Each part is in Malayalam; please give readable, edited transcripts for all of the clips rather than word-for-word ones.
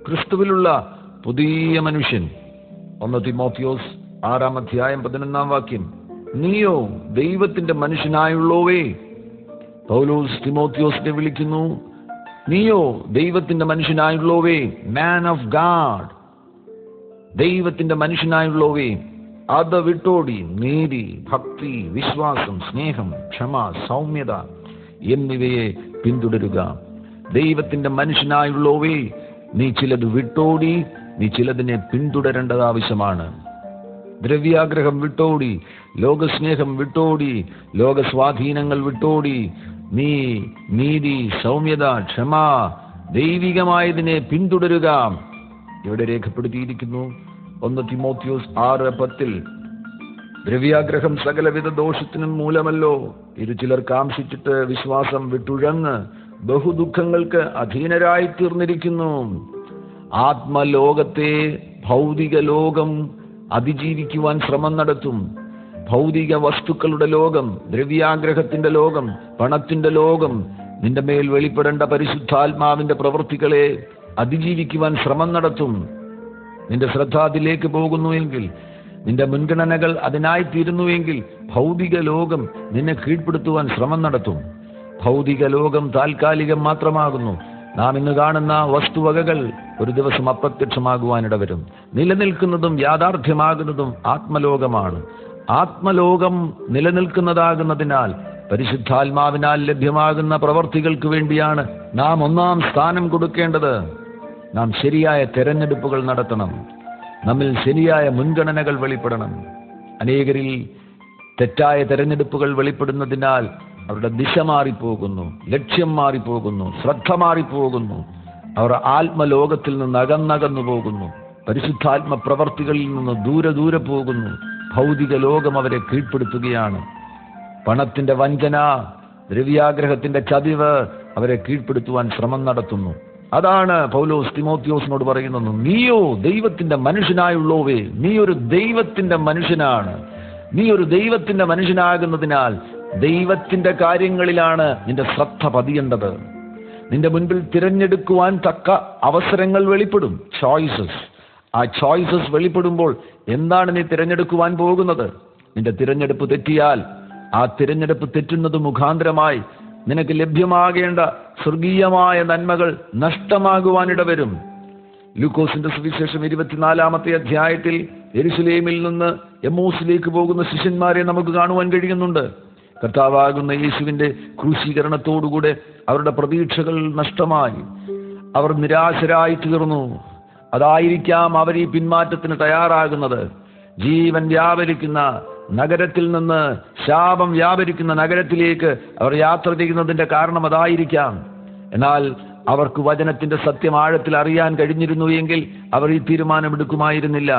ക്രിസ്തുവിലുള്ള പുതിയ മനുഷ്യൻ. 1 തിമോത്തിയോസ് 6:11 നീയോ ദൈവത്തിന്റെ മനുഷ്യനായുള്ളോവേ. പൗലോസ് തിമോത്തിയോസിനെ വിളിക്കുന്നു, നീയോ ദൈവത്തിന്റെ മനുഷ്യനായുള്ളോവേ, മാൻ ഓഫ് ഗാഡ്. ദൈവത്തിന്റെ മനുഷ്യനായുള്ളോവേ, അത് വിട്ടോടി നീതി, ഭക്തി, വിശ്വാസം, സ്നേഹം, ക്ഷമ, സൗമ്യത എന്നിവയെ പിന്തുടരുക. ദൈവത്തിന്റെ മനുഷ്യനായുള്ളോവേ, നീ ചിലത് വിട്ടോടി, നീ ചിലതിനെ പിന്തുടരേണ്ടത് ആവശ്യമാണ്. ദ്രവ്യാഗ്രഹം വിട്ടോടി, ലോകസ്നേഹം വിട്ടോടി, ലോകസ്വാധീനങ്ങൾ വിട്ടോടി, നീ നീതി, സൗമ്യത, ക്ഷമ, ദൈവികമായതിനെ പിന്തുടരുക. ഇവിടെ രേഖപ്പെടുത്തിയിരിക്കുന്നു 1 തിമോത്തിയോസ് 6:10 ദ്രവ്യാഗ്രഹം സകലവിധ ദോഷത്തിനും മൂലമല്ലോ. ഇത് ചിലർ കാംക്ഷിച്ചിട്ട് വിശ്വാസം വിട്ടുഴന്ന് ബഹുദുഃഖങ്ങൾക്ക് അധീനരായി തീർന്നിരിക്കുന്നു. ആത്മലോകത്തെ ഭൗതിക ലോകം അതിജീവിക്കുവാൻ ശ്രമം നടത്തും. ഭൗതിക വസ്തുക്കളുടെ ലോകം, ദ്രവ്യാഗ്രഹത്തിന്റെ ലോകം, പണത്തിന്റെ ലോകം നിന്റെ മേൽ വെളിപ്പെടേണ്ട പരിശുദ്ധാത്മാവിന്റെ പ്രവൃത്തികളെ അതിജീവിക്കുവാൻ ശ്രമം നടത്തും. നിന്റെ ശ്രദ്ധ അതിലേക്ക് പോകുന്നുവെങ്കിൽ, നിന്റെ മുൻഗണനകൾ അതിനായി തീരുന്നുവെങ്കിൽ ഭൗതിക ലോകം നിന്നെ കീഴ്പ്പെടുത്തുവാൻ ശ്രമം നടത്തും. ഭൗതിക ലോകം താൽക്കാലികം മാത്രമാകുന്നു. നാം ഇന്ന് കാണുന്ന വസ്തുവകകൾ ഒരു ദിവസം അപ്രത്യക്ഷമാകുവാനിടവരും. നിലനിൽക്കുന്നതും യാഥാർത്ഥ്യമാകുന്നതും ആത്മലോകമാണ്. ആത്മലോകം നിലനിൽക്കുന്നതാകുന്നതിനാൽ പരിശുദ്ധാത്മാവിനാൽ ലഭ്യമാകുന്ന പ്രവർത്തികൾക്ക് വേണ്ടിയാണ് നാം ഒന്നാം സ്ഥാനം കൊടുക്കേണ്ടത്. നാം ശരിയായ തെരഞ്ഞെടുപ്പുകൾ നടത്തണം. നമ്മിൽ ശരിയായ മുൻഗണനകൾ വെളിപ്പെടണം. അനേകരിൽ തെറ്റായ തെരഞ്ഞെടുപ്പുകൾ വെളിപ്പെടുന്നതിനാൽ അവരുടെ ദിശ മാറിപ്പോകുന്നു, ലക്ഷ്യം മാറിപ്പോകുന്നു, ശ്രദ്ധ മാറിപ്പോകുന്നു. അവർ ആത്മലോകത്തിൽ നിന്ന് അകന്നകന്നു പോകുന്നു. പരിശുദ്ധാത്മ പ്രവർത്തികളിൽ നിന്ന് ദൂരെ പോകുന്നു. ഭൗതിക ലോകം അവരെ കീഴ്പ്പെടുത്തുകയാണ്. പണത്തിന്റെ വഞ്ചന, ദ്രവ്യാഗ്രഹത്തിന്റെ ചതിവ് അവരെ കീഴ്പ്പെടുത്തുവാൻ ശ്രമം നടത്തുന്നു. അതാണ് പൗലോസ് തിമോത്തിയോസിനോട് പറയുന്നത്, നീയോ ദൈവത്തിന്റെ മനുഷ്യനായുള്ളോവേ. നീ ഒരു ദൈവത്തിന്റെ മനുഷ്യനാണ്. നീ ഒരു ദൈവത്തിന്റെ മനുഷ്യനാകുന്നതിനാൽ ദൈവത്തിന്റെ കാര്യങ്ങളിലാണ് നിന്റെ ശ്രദ്ധ പതിയേണ്ടത്. നിന്റെ മുൻപിൽ തിരഞ്ഞെടുക്കുവാൻ തക്ക അവസരങ്ങൾ വെളിപ്പെടും, ചോയ്സസ്. ആ ചോയ്സസ് വെളിപ്പെടുമ്പോൾ എന്താണ് നീ തിരഞ്ഞെടുക്കുവാൻ പോകുന്നത്? നിന്റെ തിരഞ്ഞെടുപ്പ് തെറ്റിയാൽ ആ തിരഞ്ഞെടുപ്പ് തെറ്റുന്നത് മുഖാന്തരമായി നിനക്ക് ലഭ്യമാകേണ്ട സ്വർഗീയമായ നന്മകൾ നഷ്ടമാകുവാനിടവരും. ലൂക്കോസിന്റെ സുവിശേഷം 24-ാമത്തെ അധ്യായത്തിൽ യെരുശലേമിൽ നിന്ന് എമ്മോസിലേക്ക് പോകുന്ന ശിഷ്യന്മാരെ നമുക്ക് കാണുവാൻ കഴിയുന്നുണ്ട്. കർത്താവാകുന്ന യേശുവിന്റെ ക്രൂശീകരണത്തോടുകൂടെ അവരുടെ പ്രതീക്ഷകൾ നഷ്ടമായി. അവർ നിരാശരായി തീർന്നു. അതായിരിക്കാം അവർ ഈ പിന്മാറ്റത്തിന് തയ്യാറാകുന്നത്. ജീവൻ വ്യാപരിക്കുന്ന നഗരത്തിൽ നിന്ന് ശാപം വ്യാപരിക്കുന്ന നഗരത്തിലേക്ക് അവർ യാത്ര ചെയ്യുന്നതിന്റെ കാരണം അതായിരിക്കാം. എന്നാൽ അവർക്ക് വചനത്തിന്റെ സത്യം ആഴത്തിൽ അറിയാൻ കഴിഞ്ഞിരുന്നു എങ്കിൽ അവർ ഈ തീരുമാനമെടുക്കുമായിരുന്നില്ല.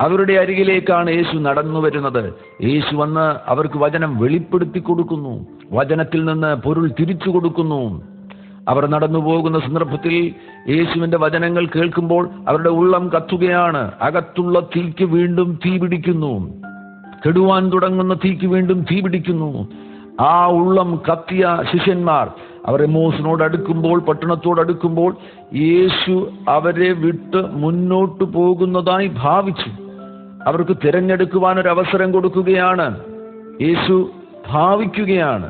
അവരുടെ അരികിലേക്കാണ് യേശു നടന്നു വരുന്നത്. യേശു വന്ന് അവർക്ക് വചനം വെളിപ്പെടുത്തി കൊടുക്കുന്നു, വചനത്തിൽ നിന്ന് പൊരുൾ തിരിച്ചു കൊടുക്കുന്നു. അവർ നടന്നു പോകുന്ന സന്ദർഭത്തിൽ യേശുവിന്റെ വചനങ്ങൾ കേൾക്കുമ്പോൾ അവരുടെ ഉള്ളം കത്തുകയാണ്. അകത്തുള്ള തീക്ക് വീണ്ടും തീ പിടിക്കുന്നു. കെടുവാൻ തുടങ്ങുന്ന തീക്ക് വീണ്ടും തീ പിടിക്കുന്നു. ആ ഉള്ളം കത്തിയ ശിഷ്യന്മാർ അവർ എമ്മോസിനോട് അടുക്കുമ്പോൾ, പട്ടണത്തോടടുക്കുമ്പോൾ യേശു അവരെ വിട്ട് മുന്നോട്ട് പോകുന്നതായി ഭാവിച്ചു. അവർക്ക് തിരഞ്ഞെടുക്കുവാൻ ഒരു അവസരം കൊടുക്കുകയാണ്. യേശു ഭാവിക്കുകയാണ്,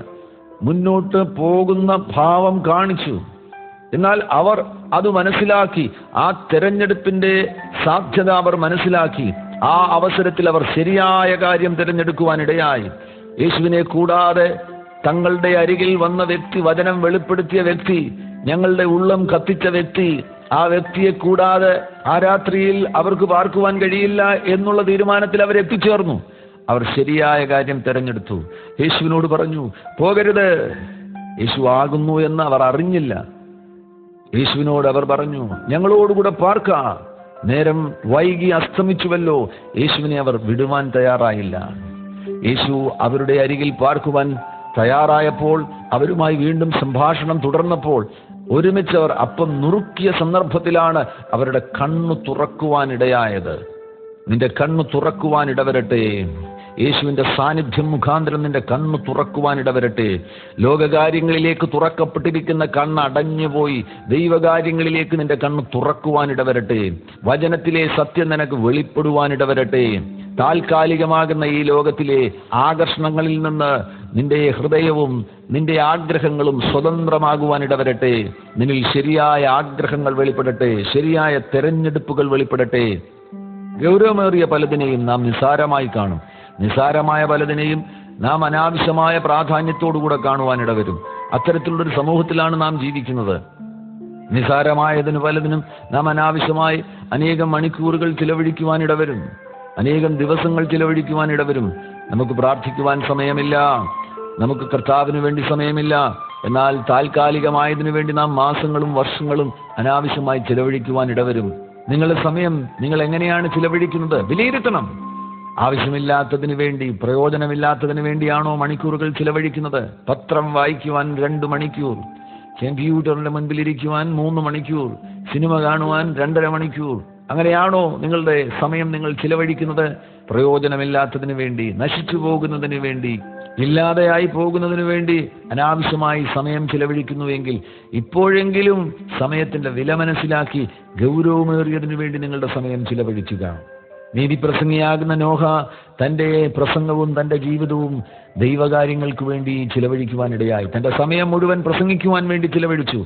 മുന്നോട്ട് പോകുന്ന ഭാവം കാണിച്ചു. എന്നാൽ അവർ അത് മനസ്സിലാക്കി. ആ തിരഞ്ഞെടുപ്പിന്റെ സാധ്യത അവർ മനസ്സിലാക്കി. ആ അവസരത്തിൽ അവർ ശരിയായ കാര്യം തിരഞ്ഞെടുക്കുവാനിടയായി. യേശുവിനെ കൂടാതെ തങ്ങളുടെ അരികിൽ വന്ന വ്യക്തി, വചനം വെളിപ്പെടുത്തിയ വ്യക്തി, ഞങ്ങളുടെ ഉള്ളം കത്തിച്ച വ്യക്തി, ആ വ്യക്തിയെ കൂടാതെ ആ രാത്രിയിൽ അവർക്ക് പാർക്കുവാൻ കഴിയില്ല എന്നുള്ള തീരുമാനത്തിൽ അവർ എത്തിച്ചേർന്നു. അവർ ശരിയായ കാര്യം തിരഞ്ഞെടുത്തു. യേശുവിനോട് പറഞ്ഞു, പോകരുത്. യേശു ആകുന്നു എന്ന് അവർ അറിഞ്ഞില്ല. യേശുവിനോട് അവർ പറഞ്ഞു, ഞങ്ങളോടുകൂടെ പാർക്കാം. നേരം വൈകി അസ്തമിച്ചുവല്ലോ. യേശുവിനെ അവർ വിടുവാൻ തയ്യാറായില്ല. യേശു അവരുടെ അരികിൽ പാർക്കുവാൻ തയ്യാറായപ്പോൾ, അവരുമായി വീണ്ടും സംഭാഷണം തുടർന്നപ്പോൾ, ഒരുമിച്ച് അവർ അപ്പം നുറുക്കിയ സന്ദർഭത്തിലാണ് അവരുടെ കണ്ണു തുറക്കുവാനിടയായത്. നിന്റെ കണ്ണു തുറക്കുവാനിടവരട്ടെ. യേശുവിന്റെ സാന്നിധ്യം മുഖാന്തരം നിന്റെ കണ്ണ് തുറക്കുവാനിടവരട്ടെ. ലോകകാര്യങ്ങളിലേക്ക് തുറക്കപ്പെട്ടിരിക്കുന്ന കണ്ണ് അടഞ്ഞുപോയി ദൈവകാര്യങ്ങളിലേക്ക് നിന്റെ കണ്ണ് തുറക്കുവാനിടവരട്ടെ. വചനത്തിലെ സത്യം നിനക്ക് വെളിപ്പെടുവാനിടവരട്ടെ. താൽക്കാലികമാകുന്ന ഈ ലോകത്തിലെ ആകർഷണങ്ങളിൽ നിന്ന് നിന്റെ ഹൃദയവും നിന്റെ ആഗ്രഹങ്ങളും സ്വതന്ത്രമാകുവാനിടവരട്ടെ. നിന്നിൽ ശരിയായ ആഗ്രഹങ്ങൾ വെളിപ്പെടട്ടെ, ശരിയായ തെരഞ്ഞെടുപ്പുകൾ വെളിപ്പെടട്ടെ. ഗൗരവമേറിയ പലതിനെയും നാം നിസ്സാരമായി കാണും. നിസ്സാരമായ പലതിനെയും നാം അനാവശ്യമായ പ്രാധാന്യത്തോടുകൂടെ കാണുവാനിടവരും. അത്തരത്തിലുള്ളൊരു സമൂഹത്തിലാണ് നാം ജീവിക്കുന്നത്. നിസ്സാരമായതിന് പലതിനും നാം അനാവശ്യമായി അനേകം മണിക്കൂറുകൾ ചിലവഴിക്കുവാനിടവരും, അനേകം ദിവസങ്ങൾ ചിലവഴിക്കുവാനിടവരും. നമുക്ക് പ്രാർത്ഥിക്കുവാൻ സമയമില്ല, നമുക്ക് കർത്താവിന് വേണ്ടി സമയമില്ല. എന്നാൽ താൽക്കാലികമായതിനു വേണ്ടി നാം മാസങ്ങളും വർഷങ്ങളും അനാവശ്യമായി ചിലവഴിക്കുവാനിടവരും. നിങ്ങളുടെ സമയം നിങ്ങൾ എങ്ങനെയാണ് ചിലവഴിക്കുന്നത് വിലയിരുത്തണം. ആവശ്യമില്ലാത്തതിന് വേണ്ടി, പ്രയോജനമില്ലാത്തതിന് വേണ്ടിയാണോ മണിക്കൂറുകൾ ചിലവഴിക്കുന്നത്? പത്രം വായിക്കുവാൻ 2 മണിക്കൂർ, കമ്പ്യൂട്ടറിന്റെ മുൻപിലിരിക്കുവാൻ 3 മണിക്കൂർ, സിനിമ കാണുവാൻ 2.5 മണിക്കൂർ, അങ്ങനെയാണോ നിങ്ങളുടെ സമയം നിങ്ങൾ ചിലവഴിക്കുന്നത്? പ്രയോജനമില്ലാത്തതിന് വേണ്ടി, നശിച്ചു പോകുന്നതിന് വേണ്ടി, ഇല്ലാതെയായി പോകുന്നതിന് വേണ്ടി അനാവശ്യമായി സമയം ചിലവഴിക്കുന്നുവെങ്കിൽ ഇപ്പോഴെങ്കിലും സമയത്തിന്റെ വില മനസ്സിലാക്കി ഗൗരവമേറിയതിനു വേണ്ടി നിങ്ങളുടെ സമയം ചിലവഴിക്കുക. നീതിപ്രസംഗിയാകുന്ന നോഹ തൻ്റെ പ്രസംഗവും തൻ്റെ ജീവിതവും ദൈവകാര്യങ്ങൾക്ക് വേണ്ടി ചിലവഴിക്കുവാനിടയായി. തൻ്റെ സമയം മുഴുവൻ പ്രസംഗിക്കുവാൻ വേണ്ടി ചിലവഴിച്ചു.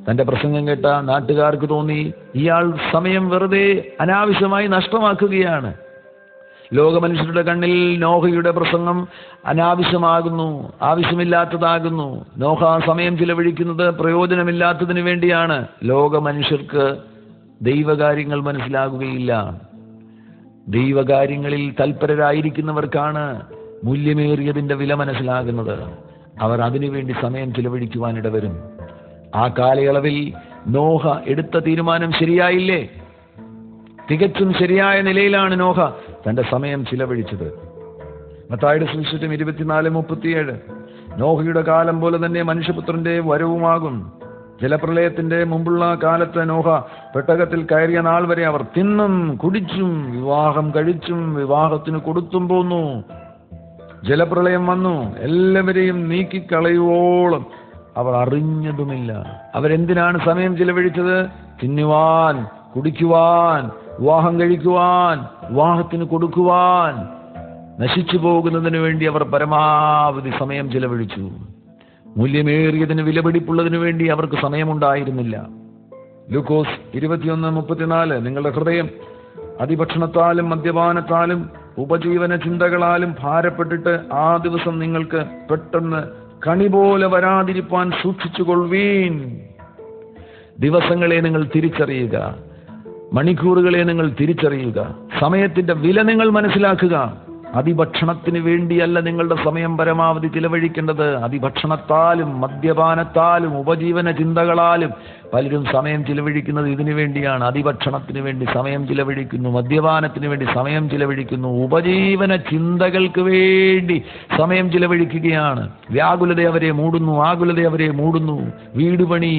തൻ്റെ പ്രസംഗം കേട്ട നാട്ടുകാർക്ക് തോന്നി ഇയാൾ സമയം വെറുതെ അനാവശ്യമായി നഷ്ടമാക്കുകയാണ്. ലോകമനുഷ്യരുടെ കണ്ണിൽ നോഹയുടെ പ്രസംഗം അനാവശ്യമാകുന്നു, ആവശ്യമില്ലാത്തതാകുന്നു. നോഹ സമയം ചിലവഴിക്കുന്നത് പ്രയോജനമില്ലാത്തതിന് വേണ്ടിയാണ്. ലോകമനുഷ്യർക്ക് ദൈവകാര്യങ്ങൾ മനസ്സിലാകുകയില്ല. ദൈവകാര്യങ്ങളിൽ തൽപരരായിരിക്കുന്നവർക്കാണ് മൂല്യമേറിയതിൻ്റെ വില മനസ്സിലാകുന്നത്. അവർ അതിനുവേണ്ടി സമയം ചിലവഴിക്കുവാനിടവരും. ആ കാലയളവിൽ നോഹ എടുത്ത തീരുമാനം ശരിയായില്ലേ? തികച്ചും ശരിയായ നിലയിലാണ് നോഹ തന്റെ സമയം ചിലവഴിച്ചത്. മത്തായിയുടെ സുവിശേഷം 24:37 നോഹയുടെ കാലം പോലെ തന്നെ മനുഷ്യപുത്രന്റെ വരവുമാകും. ജലപ്രളയത്തിന്റെ മുമ്പുള്ള കാലത്ത് നോഹ പെട്ടകത്തിൽ കയറിയ നാൾ വരെ അവർ തിന്നും കുടിച്ചും വിവാഹം കഴിച്ചും വിവാഹത്തിന് കൊടുത്തും പോന്നു. ജലപ്രളയം വന്നു, എല്ലാവരെയും നീക്കിക്കളയുവോളം അവർ അറിഞ്ഞതുമില്ല. അവരെന്തിനാണ് സമയം ചിലവഴിച്ചത്? തിന്നുവാൻ, കുടിക്കുവാൻ, വിവാഹം കഴിക്കുവാൻ, വിവാഹത്തിന് കൊടുക്കുവാൻ. നശിച്ചു പോകുന്നതിന് വേണ്ടി അവർ പരമാവധി സമയം ചിലവഴിച്ചു. മൂല്യമേറിയതിന് വിലപിടിപ്പുള്ളതിനു വേണ്ടി അവർക്ക് സമയമുണ്ടായിരുന്നില്ല. ലൂക്കോസ് 21:34 നിങ്ങളുടെ ഹൃദയം അതിഭക്ഷണത്താലും മദ്യപാനത്താലും ഉപജീവന ചിന്തകളാലും ഭാരപ്പെട്ടിട്ട് ആ ദിവസം നിങ്ങൾക്ക് പെട്ടെന്ന് കണി പോലെ വരാതിരിപ്പാൻ സൂക്ഷിച്ചുകൊള്ളുവീൻ. ദിവസങ്ങളെ നിങ്ങൾ തിരിച്ചറിയുക, മണിക്കൂറുകളെ നിങ്ങൾ തിരിച്ചറിയുക, സമയത്തിന്റെ വില നിങ്ങൾ മനസ്സിലാക്കുക. അതിഭക്ഷണത്തിന് വേണ്ടിയല്ല നിങ്ങളുടെ സമയം പരമാവധി ചിലവഴിക്കേണ്ടത്. അതിഭക്ഷണത്താലും മദ്യപാനത്താലും ഉപജീവന ചിന്തകളാലും പലരും സമയം ചിലവഴിക്കുന്നത് ഇതിനു വേണ്ടിയാണ്. അതിഭക്ഷണത്തിന് വേണ്ടി സമയം ചിലവഴിക്കുന്നു, മദ്യപാനത്തിന് വേണ്ടി സമയം ചിലവഴിക്കുന്നു, ഉപജീവന ചിന്തകൾക്ക് വേണ്ടി സമയം ചിലവഴിക്കുകയാണ്. വ്യാകുലത അവരെ മൂടുന്നു, ആകുലത അവരെ മൂടുന്നു. വീട് പണി,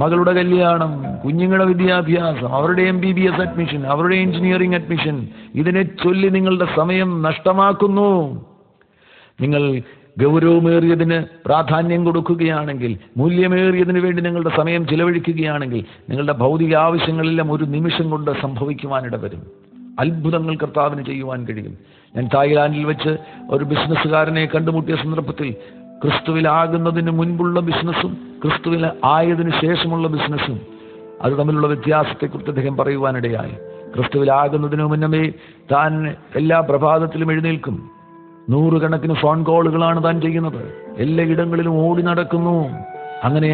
മകളുടെ കല്യാണം, കുഞ്ഞുങ്ങളുടെ വിദ്യാഭ്യാസം, അവരുടെ MBBS അഡ്മിഷൻ, അവരുടെ എഞ്ചിനീയറിംഗ് അഡ്മിഷൻ, ഇതിനെ ചൊല്ലി നിങ്ങളുടെ സമയം നഷ്ടമാക്കുന്നു. നിങ്ങൾ ഗൗരവമേറിയതിന് പ്രാധാന്യം കൊടുക്കുകയാണെങ്കിൽ, മൂല്യമേറിയതിനു വേണ്ടി നിങ്ങളുടെ സമയം ചിലവഴിക്കുകയാണെങ്കിൽ നിങ്ങളുടെ ഭൗതിക ആവശ്യങ്ങളെല്ലാം ഒരു നിമിഷം കൊണ്ട് സംഭവിക്കുവാനിട വരും. അത്ഭുതങ്ങൾ കർത്താവിന് ചെയ്യുവാൻ കഴിയും. ഞാൻ തായ്ലാൻഡിൽ വെച്ച് ഒരു ബിസിനസ്സുകാരനെ കണ്ടുമുട്ടിയ സന്ദർഭത്തിൽ ക്രിസ്തുവിലാകുന്നതിന് മുൻപുള്ള ബിസിനസ്സും ക്രിസ്തുവിൽ ആയതിനു ശേഷമുള്ള ബിസിനസ്സും അത് തമ്മിലുള്ള വ്യത്യാസത്തെക്കുറിച്ച് അദ്ദേഹം പറയുവാനിടയായി. ക്രിസ്തുവിലാകുന്നതിന് മുന്നമേ താൻ എല്ലാ പ്രഭാതത്തിലും എഴുന്നേൽക്കും. 100 കണക്കിന് ഫോൺ കോളുകളാണ് താൻ ചെയ്യുന്നത്. എല്ലായിടങ്ങളിലും ഓടി നടക്കുന്നു. അങ്ങനെ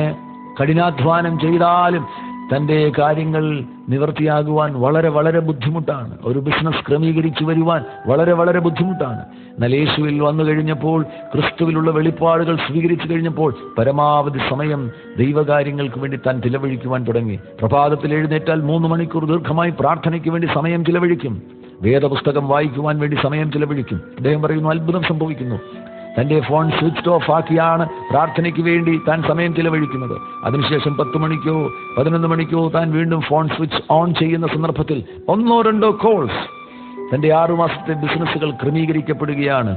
കഠിനാധ്വാനം ചെയ്താലും തൻ്റെ കാര്യങ്ങൾ നിവൃത്തിയാകുവാൻ വളരെ വളരെ ബുദ്ധിമുട്ടാണ്. ഒരു ബിസിനസ് ക്രമീകരിച്ചു വരുവാൻ വളരെ വളരെ ബുദ്ധിമുട്ടാണ്. എന്നാൽ യേശുവിൽ വന്നു കഴിഞ്ഞപ്പോൾ, ക്രിസ്തുവിലുള്ള വെളിപ്പാടുകൾ സ്വീകരിച്ചു കഴിഞ്ഞപ്പോൾ പരമാവധി സമയം ദൈവകാര്യങ്ങൾക്ക് വേണ്ടി താൻ ചിലവഴിക്കുവാൻ തുടങ്ങി. പ്രഭാതത്തിൽ എഴുന്നേറ്റാൽ 3 മണിക്കൂർ ദീർഘമായി പ്രാർത്ഥനയ്ക്ക് വേണ്ടി സമയം ചിലവഴിക്കും. വേദപുസ്തകം വായിക്കുവാൻ വേണ്ടി സമയം ചിലവഴിക്കും. അദ്ദേഹം പറയുന്നു, അത്ഭുതം സംഭവിക്കുന്നു. തൻ്റെ ഫോൺ സ്വിച്ച് ഓഫ് ആക്കിയാണ് പ്രാർത്ഥനയ്ക്ക് വേണ്ടി താൻ സമയം ചിലവഴിക്കുന്നത്. അതിനുശേഷം 10 മണിക്കോ 11 മണിക്കോ താൻ വീണ്ടും ഫോൺ സ്വിച്ച് ഓൺ ചെയ്യുന്ന സന്ദർഭത്തിൽ 1 or 2 കോൾസ് തന്റെ 6 മാസത്തെ ബിസിനസ്സുകൾ ക്രമീകരിക്കപ്പെടുകയാണ്.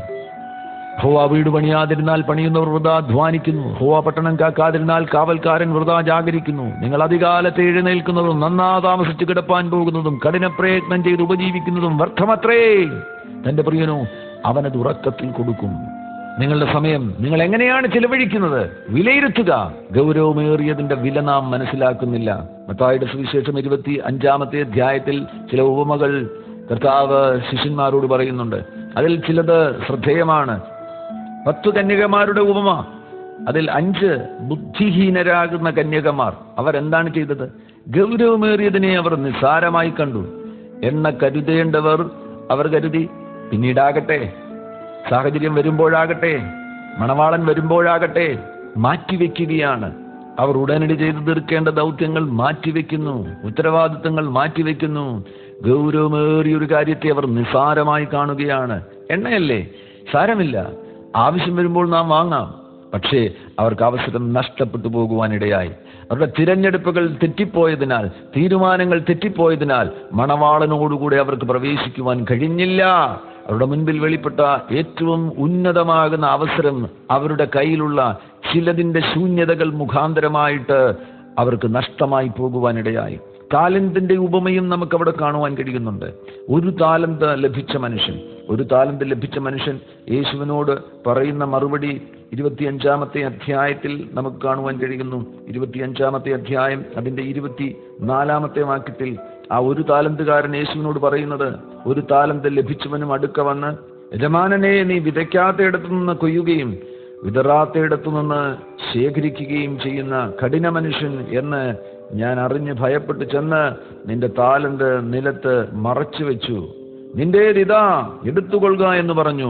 ഹോവ വീട് പണിയാതിരുന്നാൽ പണിയുന്നവർ വൃഥാ അധ്വാനിക്കുന്നു. ഹോവ പട്ടണം കാക്കാതിരുന്നാൽ കാവൽക്കാരൻ വൃഥാ ജാഗരിക്കുന്നു. നിങ്ങൾ അധികാലത്ത് എഴുന്നേൽക്കുന്നതും നന്നാ താമസിച്ച് കിടപ്പാൻ പോകുന്നതും കഠിന പ്രയത്നം ചെയ്ത് ഉപജീവിക്കുന്നതും വ്യർത്ഥമത്രേ. തന്റെ പ്രിയനോ അവനത് ഉറക്കത്തിൽ കൊടുക്കും. നിങ്ങളുടെ സമയം നിങ്ങൾ എങ്ങനെയാണ് ചിലവഴിക്കുന്നത് വിലയിരുത്തുക. ഗൗരവമേറിയതിന്റെ വില നാം മനസ്സിലാക്കുന്നില്ല. മത്തായിയുടെ സുവിശേഷം 25-ാമത്തെ അധ്യായത്തിൽ ചില ഉപമകൾ കർത്താവ് ശിഷ്യന്മാരോട് പറയുന്നുണ്ട്. അതിൽ ചിലത് ശ്രദ്ധേയമാണ്. 10 കന്യകമാരുടെ ഉപമ. അതിൽ 5 ബുദ്ധിഹീനരാകുന്ന കന്യകമാർ. അവരെന്താണ് ചെയ്തത്? ഗൗരവമേറിയതിനെ അവർ നിസ്സാരമായി കണ്ടു. എണ്ണ കരുതേണ്ടവർ അവർ കരുതി പിന്നീടാകട്ടെ, സാഹചര്യം വരുമ്പോഴാകട്ടെ, മണവാളൻ വരുമ്പോഴാകട്ടെ മാറ്റിവെക്കുകയാണ്. അവർ ഉടനടി ചെയ്തു തീർക്കേണ്ട ദൗത്യങ്ങൾ മാറ്റിവെക്കുന്നു, ഉത്തരവാദിത്തങ്ങൾ മാറ്റിവെക്കുന്നു. ഗൗരവമേറിയൊരു കാര്യത്തെ അവർ നിസ്സാരമായി കാണുകയാണ്. എണ്ണയല്ലേ, സാരമില്ല, ആവശ്യം വരുമ്പോൾ നാം വാങ്ങാം. പക്ഷേ അവർക്ക് അവസരം നഷ്ടപ്പെട്ടു പോകുവാനിടയായി. അവരുടെ തിരഞ്ഞെടുപ്പുകൾ തെറ്റിപ്പോയതിനാൽ, തീരുമാനങ്ങൾ തെറ്റിപ്പോയതിനാൽ മണവാളനോടുകൂടെ അവർക്ക് പ്രവേശിക്കുവാൻ കഴിഞ്ഞില്ല. അവരുടെ മുൻപിൽ വെളിപ്പെട്ട ഏറ്റവും ഉന്നതമാകുന്ന അവസരം അവരുടെ കയ്യിലുള്ള ചിലതിൻ്റെ ശൂന്യതകൾ മുഖാന്തരമായിട്ട് അവർക്ക് നഷ്ടമായി പോകുവാനിടയായി. താലന്തിന്റെ ഉപമയും നമുക്ക് അവിടെ കാണുവാൻ കഴിയുന്നുണ്ട്. ഒരു താലന്ത് ലഭിച്ച മനുഷ്യൻ യേശുവിനോട് പറയുന്ന മറുപടി 25-ാമത്തെ അധ്യായത്തിൽ നമുക്ക് കാണുവാൻ കഴിയുന്നു. 25-ാമത്തെ അധ്യായം അതിന്റെ 24-ാമത്തെ വാക്യത്തിൽ ആ ഒരു താലന്തുകാരൻ യേശുവിനോട് പറയുന്നത്, ഒരു താലന്ത് ലഭിച്ചവനും അടുക്ക വന്ന്, യജമാനനെ, നീ വിതയ്ക്കാത്തയിടത്തു നിന്ന് കൊയ്യുകയും വിതറാത്തയിടത്തു നിന്ന് ശേഖരിക്കുകയും ചെയ്യുന്ന കഠിന മനുഷ്യൻ എന്ന് ഞാൻ അറിഞ്ഞ് ഭയപ്പെട്ട് ചെന്ന് നിന്റെ താലന്ത് നിലത്ത് മറച്ചു വെച്ചു. നിന്റേതിതാ, എടുത്തുകൊള്ളുക എന്ന് പറഞ്ഞു.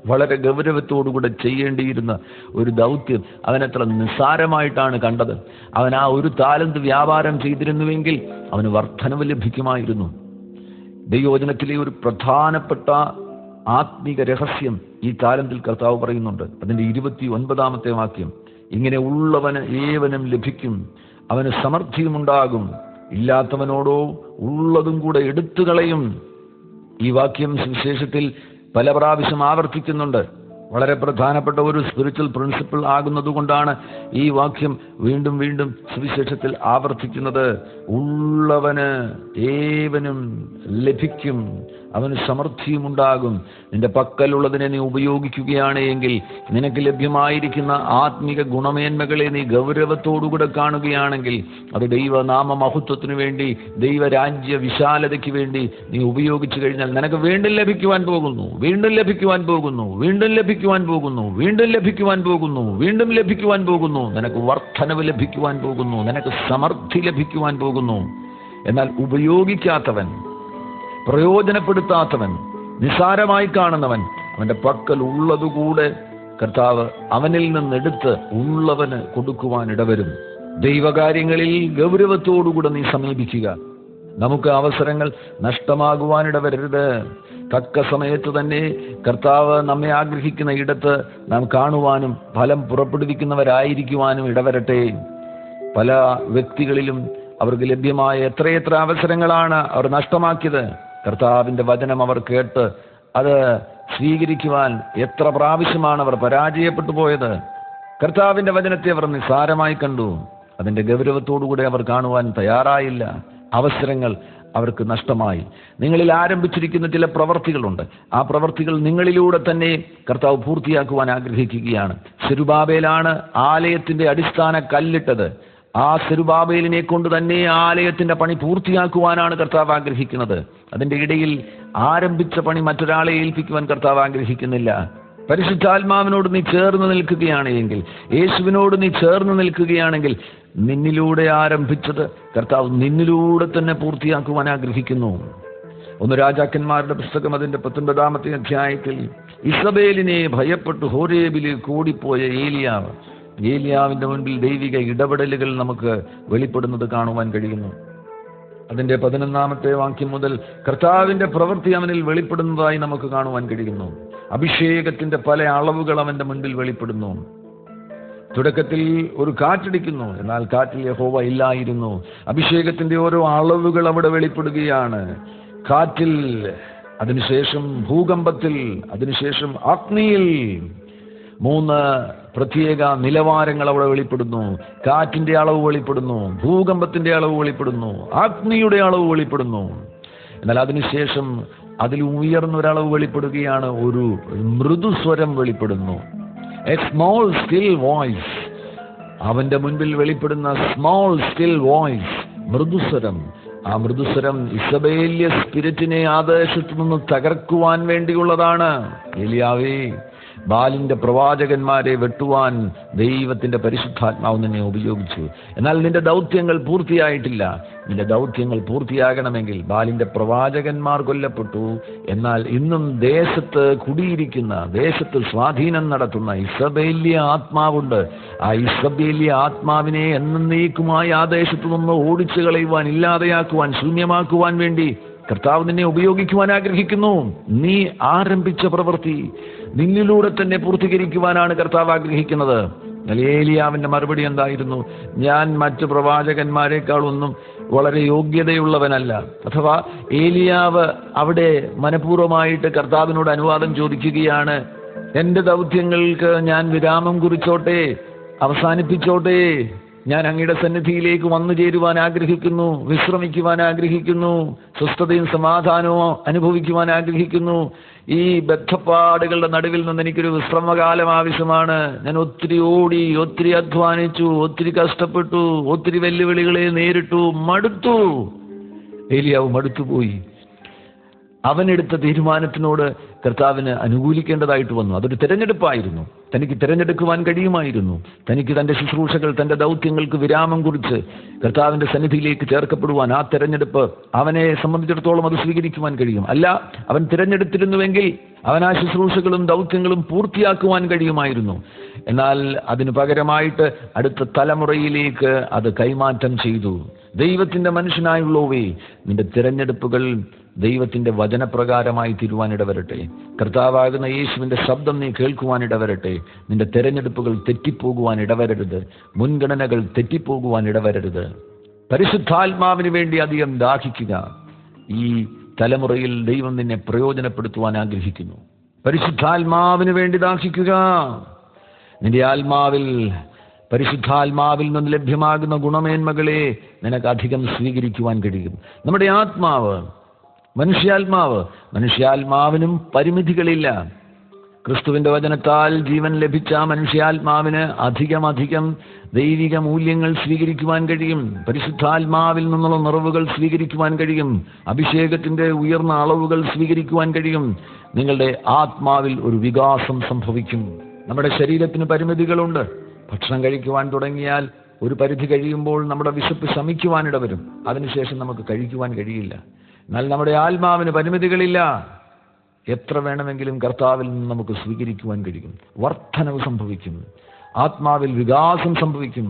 വളരെ ഗൗരവത്തോടുകൂടെ ചെയ്യേണ്ടിയിരുന്ന ഒരു ദൗത്യം അവനത്ര നിസ്സാരമായിട്ടാണ് കണ്ടത്. അവൻ ആ ഒരു താലന്ത് വ്യാപാരം ചെയ്തിരുന്നുവെങ്കിൽ അവന് വർധനവ് ലഭിക്കുമായിരുന്നു. ദൈവവചനത്തിലെ ഒരു പ്രധാനപ്പെട്ട ആത്മീക രഹസ്യം ഈ താലന്തിൽ കർത്താവ് പറയുന്നുണ്ട്. അതിന്റെ 29-ാമത്തെ വാക്യം, ഇങ്ങനെ ഉള്ളവന് ഏവനും ലഭിക്കും, അവന് സമൃദ്ധിയുമുണ്ടാകും, ഇല്ലാത്തവനോടോ ഉള്ളതും കൂടെ എടുത്തുകളയും. ഈ വാക്യം സുവിശേഷത്തിൽ പല പ്രാവശ്യം ആവർത്തിക്കുന്നുണ്ട്. വളരെ പ്രധാനപ്പെട്ട ഒരു സ്പിരിച്വൽ പ്രിൻസിപ്പിൾ ആകുന്നതുകൊണ്ടാണ് ഈ വാക്യം വീണ്ടും വീണ്ടും സുവിശേഷത്തിൽ ആവർത്തിക്കുന്നത്. ഉള്ളവന് ഏവനും ലഭിക്കും, അവന് സമൃദ്ധിയുമുണ്ടാകും. നിന്റെ പക്കലുള്ളതിനെ നീ ഉപയോഗിക്കുകയാണ് എങ്കിൽ, നിനക്ക് ലഭ്യമായിരിക്കുന്ന ആത്മീക ഗുണമേന്മകളെ നീ ഗൗരവത്തോടുകൂടെ കാണുകയാണെങ്കിൽ, അത് ദൈവനാമ മഹത്വത്തിനു വേണ്ടി, ദൈവരാജ്യ വിശാലതയ്ക്ക് വേണ്ടി നീ ഉപയോഗിച്ചു കഴിഞ്ഞാൽ നിനക്ക് വീണ്ടും ലഭിക്കുവാൻ പോകുന്നു, വീണ്ടും ലഭിക്കുവാൻ പോകുന്നു, വീണ്ടും ലഭിക്കുവാൻ പോകുന്നു, വീണ്ടും ലഭിക്കുവാൻ പോകുന്നു, വീണ്ടും ലഭിക്കുവാൻ പോകുന്നു. നിനക്ക് വർധനവ് ലഭിക്കുവാൻ പോകുന്നു, നിനക്ക് സമൃദ്ധി ലഭിക്കുവാൻ പോകുന്നു. എന്നാൽ ഉപയോഗിക്കാത്തവൻ, പ്രയോജനപ്പെടുത്താത്തവൻ, നിസ്സാരമായി കാണുന്നവൻ, അവന്റെ പക്കൽ ഉള്ളതുകൂടെ കർത്താവ് അവനിൽ നിന്നെടുത്ത് ഉള്ളവന് കൊടുക്കുവാൻ ഇടവരും. ദൈവകാര്യങ്ങളിൽ ഗൗരവത്തോടുകൂടെ നീ സമീപിക്കുക. നമുക്ക് അവസരങ്ങൾ നഷ്ടമാകുവാനിടവരരുത്. തക്ക സമയത്ത് തന്നെ കർത്താവ് നമ്മെ ആഗ്രഹിക്കുന്ന ഇടത്ത് നാം കാണുവാനും ഫലം പുറപ്പെടുവിക്കുന്നവരായിരിക്കുവാനും ഇടവരട്ടെ. പല വ്യക്തികളിലും അവർക്ക് ലഭ്യമായ എത്രയെത്ര അവസരങ്ങളാണ് അവർ നഷ്ടമാക്കിയത്. കർത്താവിൻ്റെ വചനം അവർ കേട്ട് അത് സ്വീകരിക്കുവാൻ എത്ര പ്രാവശ്യമാണ് അവർ പരാജയപ്പെട്ടു പോയത്. കർത്താവിൻ്റെ വചനത്തെ അവർ നിസ്സാരമായി കണ്ടു. അതിൻ്റെ ഗൗരവത്തോടുകൂടെ അവർ കാണുവാൻ തയ്യാറായില്ല. അവസരങ്ങൾ അവർക്ക് നഷ്ടമായി. നിങ്ങളിൽ ആരംഭിച്ചിരിക്കുന്ന ചില പ്രവർത്തികളുണ്ട്. ആ പ്രവർത്തികൾ നിങ്ങളിലൂടെ തന്നെ കർത്താവ് പൂർത്തിയാക്കുവാൻ ആഗ്രഹിക്കുകയാണ്. സെരുബാബേലാണ് ആലയത്തിന്റെ അടിസ്ഥാന കല്ലിട്ടത്. ആ സെരുബാബേലിനെ കൊണ്ട് തന്നെ ആലയത്തിന്റെ പണി പൂർത്തിയാക്കുവാനാണ് കർത്താവ് ആഗ്രഹിക്കുന്നത്. അതിന്റെ ഇടയിൽ ആരംഭിച്ച പണി മറ്റൊരാളെ ഏൽപ്പിക്കുവാൻ കർത്താവ് ആഗ്രഹിക്കുന്നില്ല. പരിശുദ്ധാത്മാവിനോട് നീ ചേർന്ന് നിൽക്കുകയാണ് എങ്കിൽ, യേശുവിനോട് നീ ചേർന്ന് നിൽക്കുകയാണെങ്കിൽ, നിന്നിലൂടെ ആരംഭിച്ചത് കർത്താവ് നിന്നിലൂടെ തന്നെ പൂർത്തിയാക്കുവാൻ ആഗ്രഹിക്കുന്നു. 1 രാജാക്കന്മാരുടെ പുസ്തകം അതിന്റെ 19-ാമത്തെ അധ്യായത്തിൽ ഇസബേലിനെ ഭയപ്പെട്ട് ഹോരേബിലേക്ക് ഓടിപ്പോയ ഏലിയാവിന്റെ മുൻപിൽ ദൈവിക ഇടപെടലുകൾ നമുക്ക് വെളിപ്പെടുന്നത് കാണുവാൻ കഴിയുന്നു. അതിന്റെ 11-ാമത്തെ വാക്യം മുതൽ കർത്താവിന്റെ പ്രവൃത്തി അവനിൽ വെളിപ്പെടുന്നതായി നമുക്ക് കാണുവാൻ കഴിയുന്നു. അഭിഷേകത്തിന്റെ പല അളവുകൾ അവന്റെ മുൻപിൽ വെളിപ്പെടുന്നു. തുടക്കത്തിൽ ഒരു കാറ്റടിക്കുന്നു, എന്നാൽ കാറ്റിൽ യഹോവ ഇല്ലായിരുന്നു. അഭിഷേകത്തിന്റെ ഓരോ അളവുകൾ അവിടെ വെളിപ്പെടുകയാണ്. കാറ്റിൽ അതിനുശേഷം ഭൂകമ്പത്തിൽ, അതിനുശേഷം അഗ്നിയിൽ 3 പ്രത്യേക നിലവാരങ്ങൾ അവിടെ വെളിപ്പെടുന്നു. കാറ്റിന്റെ അളവ് വെളിപ്പെടുന്നു, ഭൂകമ്പത്തിന്റെ അളവ് വെളിപ്പെടുന്നു, അഗ്നിയുടെ അളവ് വെളിപ്പെടുന്നു. എന്നാൽ അതിനുശേഷം അതിൽ ഉയർന്നൊരളവ് വെളിപ്പെടുകയാണ്. ഒരു മൃദുസ്വരം വെളിപ്പെടുന്നു. A small still voice. അവന്റെ മുൻപിൽ വെളിപ്പെടുന്ന സ്മോൾ സ്റ്റിൽ വോയിസ്, മൃദുസ്വരം. ആ മൃദുസ്വരം ഇസബേല്യ സ്പിരിറ്റിനെ ആദേശത്തു നിന്ന് തകർക്കുവാൻ വേണ്ടിയുള്ളതാണ്. ഏലിയാവേ, ബാലിന്റെ പ്രവാചകന്മാരെ വെട്ടുവാൻ ദൈവത്തിന്റെ പരിശുദ്ധാത്മാവ് നിന്നെ ഉപയോഗിച്ചു. എന്നാൽ നിന്റെ ദൗത്യങ്ങൾ പൂർത്തിയായിട്ടില്ല. നിന്റെ ദൗത്യങ്ങൾ പൂർത്തിയാകണമെങ്കിൽ ബാലിന്റെ പ്രവാചകന്മാർ കൊല്ലപ്പെട്ടു. എന്നാൽ ഇന്നും ദേശത്ത് കുടിയിരിക്കുന്ന, ദേശത്ത് സ്വാധീനം നടത്തുന്ന ഇസബേല്യ ആത്മാവുണ്ട്. ആ ഇസബേല്യ ആത്മാവിനെ എന്നേക്കുമായി ആ ദേശത്തു നിന്ന് ഓടിച്ചു കളയുവാൻ, ഇല്ലാതെയാക്കുവാൻ, ശൂന്യമാക്കുവാൻ വേണ്ടി കർത്താവ് നിന്നെ ഉപയോഗിക്കുവാൻ ആഗ്രഹിക്കുന്നു. നീ ആരംഭിച്ച പ്രവൃത്തി നിന്നിലൂടെ തന്നെ പൂർത്തീകരിക്കുവാനാണ് കർത്താവ് ആഗ്രഹിക്കുന്നത്. ഏലിയാവിന്റെ മറുപടി എന്തായിരുന്നു? ഞാൻ മറ്റു പ്രവാചകന്മാരെക്കാളൊന്നും വളരെ യോഗ്യതയുള്ളവനല്ല. അഥവാ ഏലിയാവ് അവിടെ മനഃപൂർവ്വമായിട്ട് കർത്താവിനോട് അനുവാദം ചോദിക്കുകയാണ്. എന്റെ ദൗത്യങ്ങൾക്ക് ഞാൻ വിരാമം കുറിച്ചോട്ടെ, അവസാനിപ്പിച്ചോട്ടെ. ഞാൻ അങ്ങയുടെ സന്നിധിയിലേക്ക് വന്നു ചേരുവാൻ ആഗ്രഹിക്കുന്നു, വിശ്രമിക്കുവാൻ ആഗ്രഹിക്കുന്നു, സ്വസ്ഥതയും സമാധാനവും അനുഭവിക്കുവാൻ ആഗ്രഹിക്കുന്നു. ഈ ബദ്ധപ്പാടുകളുടെ നടുവിൽ നിന്ന് എനിക്കൊരു വിശ്രമകാലം ആവശ്യമാണ്. ഞാൻ ഒത്തിരി ഓടി, ഒത്തിരി അധ്വാനിച്ചു, ഒത്തിരി കഷ്ടപ്പെട്ടു, ഒത്തിരി വെല്ലുവിളികളെ നേരിട്ടു, മടുത്തു. ഏലിയാവ് മടുത്തുപോയി. അവനെടുത്ത തീരുമാനത്തിനോട് കർത്താവിന് അനുകൂലിക്കേണ്ടതായിട്ട് വന്നു. അതൊരു തിരഞ്ഞെടുപ്പായിരുന്നു. തനിക്ക് തിരഞ്ഞെടുക്കുവാൻ കഴിയുമായിരുന്നു. തനിക്ക് തൻ്റെ ശുശ്രൂഷകൾ, തൻ്റെ ദൗത്യങ്ങൾക്ക് വിരാമം കുറിച്ച് കർത്താവിൻ്റെ സന്നിധിയിലേക്ക് ചേർക്കപ്പെടുവാൻ ആ തിരഞ്ഞെടുപ്പ് അവനെ സംബന്ധിച്ചിടത്തോളം അത് സ്വീകരിക്കുവാൻ കഴിയും. അല്ല, അവൻ തിരഞ്ഞെടുത്തിരുന്നുവെങ്കിൽ അവൻ ആ ശുശ്രൂഷകളും ദൗത്യങ്ങളും പൂർത്തിയാക്കുവാൻ കഴിയുമായിരുന്നു. എന്നാൽ അതിനു പകരമായിട്ട് അടുത്ത തലമുറയിലേക്ക് അത് കൈമാറ്റം ചെയ്തു. ദൈവത്തിൻ്റെ മനുഷ്യനായുള്ളവേ, നിന്റെ തിരഞ്ഞെടുപ്പുകൾ ദൈവത്തിന്റെ വചനപ്രകാരമായി തീരുവാനിടവരട്ടെ. കർത്താവാകുന്ന യേശുവിന്റെ ശബ്ദം നീ കേൾക്കുവാനിടവരട്ടെ. നിന്റെ തെരഞ്ഞെടുപ്പുകൾ തെറ്റിപ്പോകുവാൻ ഇടവരരുത്. മുൻഗണനകൾ തെറ്റിപ്പോകുവാൻ ഇടവരരുത്. പരിശുദ്ധാത്മാവിന് വേണ്ടി അധികം ദാഹിക്കുക. ഈ തലമുറയിൽ ദൈവം നിന്നെ പ്രയോജനപ്പെടുത്തുവാൻ ആഗ്രഹിക്കുന്നു. പരിശുദ്ധാത്മാവിന് വേണ്ടി ദാഹിക്കുക. നിന്റെ ആത്മാവിൽ, പരിശുദ്ധാത്മാവിൽ നിന്ന് ലഭ്യമാകുന്ന ഗുണമേന്മകളെ നിനക്ക് അധികം സ്വീകരിക്കുവാൻ കഴിയും. നമ്മുടെ ആത്മാവ്, മനുഷ്യാത്മാവിനും പരിമിതികളില്ല. ക്രിസ്തുവിന്റെ വചനത്താൽ ജീവൻ ലഭിച്ച മനുഷ്യാത്മാവിന് അധികം ദൈവിക മൂല്യങ്ങൾ സ്വീകരിക്കുവാൻ കഴിയും. പരിശുദ്ധാത്മാവിൽ നിന്നുള്ള നിറവുകൾ സ്വീകരിക്കുവാൻ കഴിയും. അഭിഷേകത്തിന്റെ ഉയർന്ന അളവുകൾ സ്വീകരിക്കുവാൻ കഴിയും. നിങ്ങളുടെ ആത്മാവിൽ ഒരു വികാസം സംഭവിക്കും. നമ്മുടെ ശരീരത്തിന് പരിമിതികളുണ്ട്. ഭക്ഷണം കഴിക്കുവാൻ തുടങ്ങിയാൽ ഒരു പരിധി കഴിയുമ്പോൾ നമ്മുടെ വിശപ്പ് ശമിക്കുവാനിട വരും. അതിനുശേഷം നമുക്ക് കഴിക്കുവാൻ കഴിയില്ല. എന്നാൽ നമ്മുടെ ആത്മാവിന് പരിമിതികളില്ല. എത്ര വേണമെങ്കിലും കർത്താവിൽ നിന്ന് നമുക്ക് സ്വീകരിക്കുവാൻ കഴിയും. വർധനവ് സംഭവിക്കും. ആത്മാവിൽ വികാസം സംഭവിക്കും.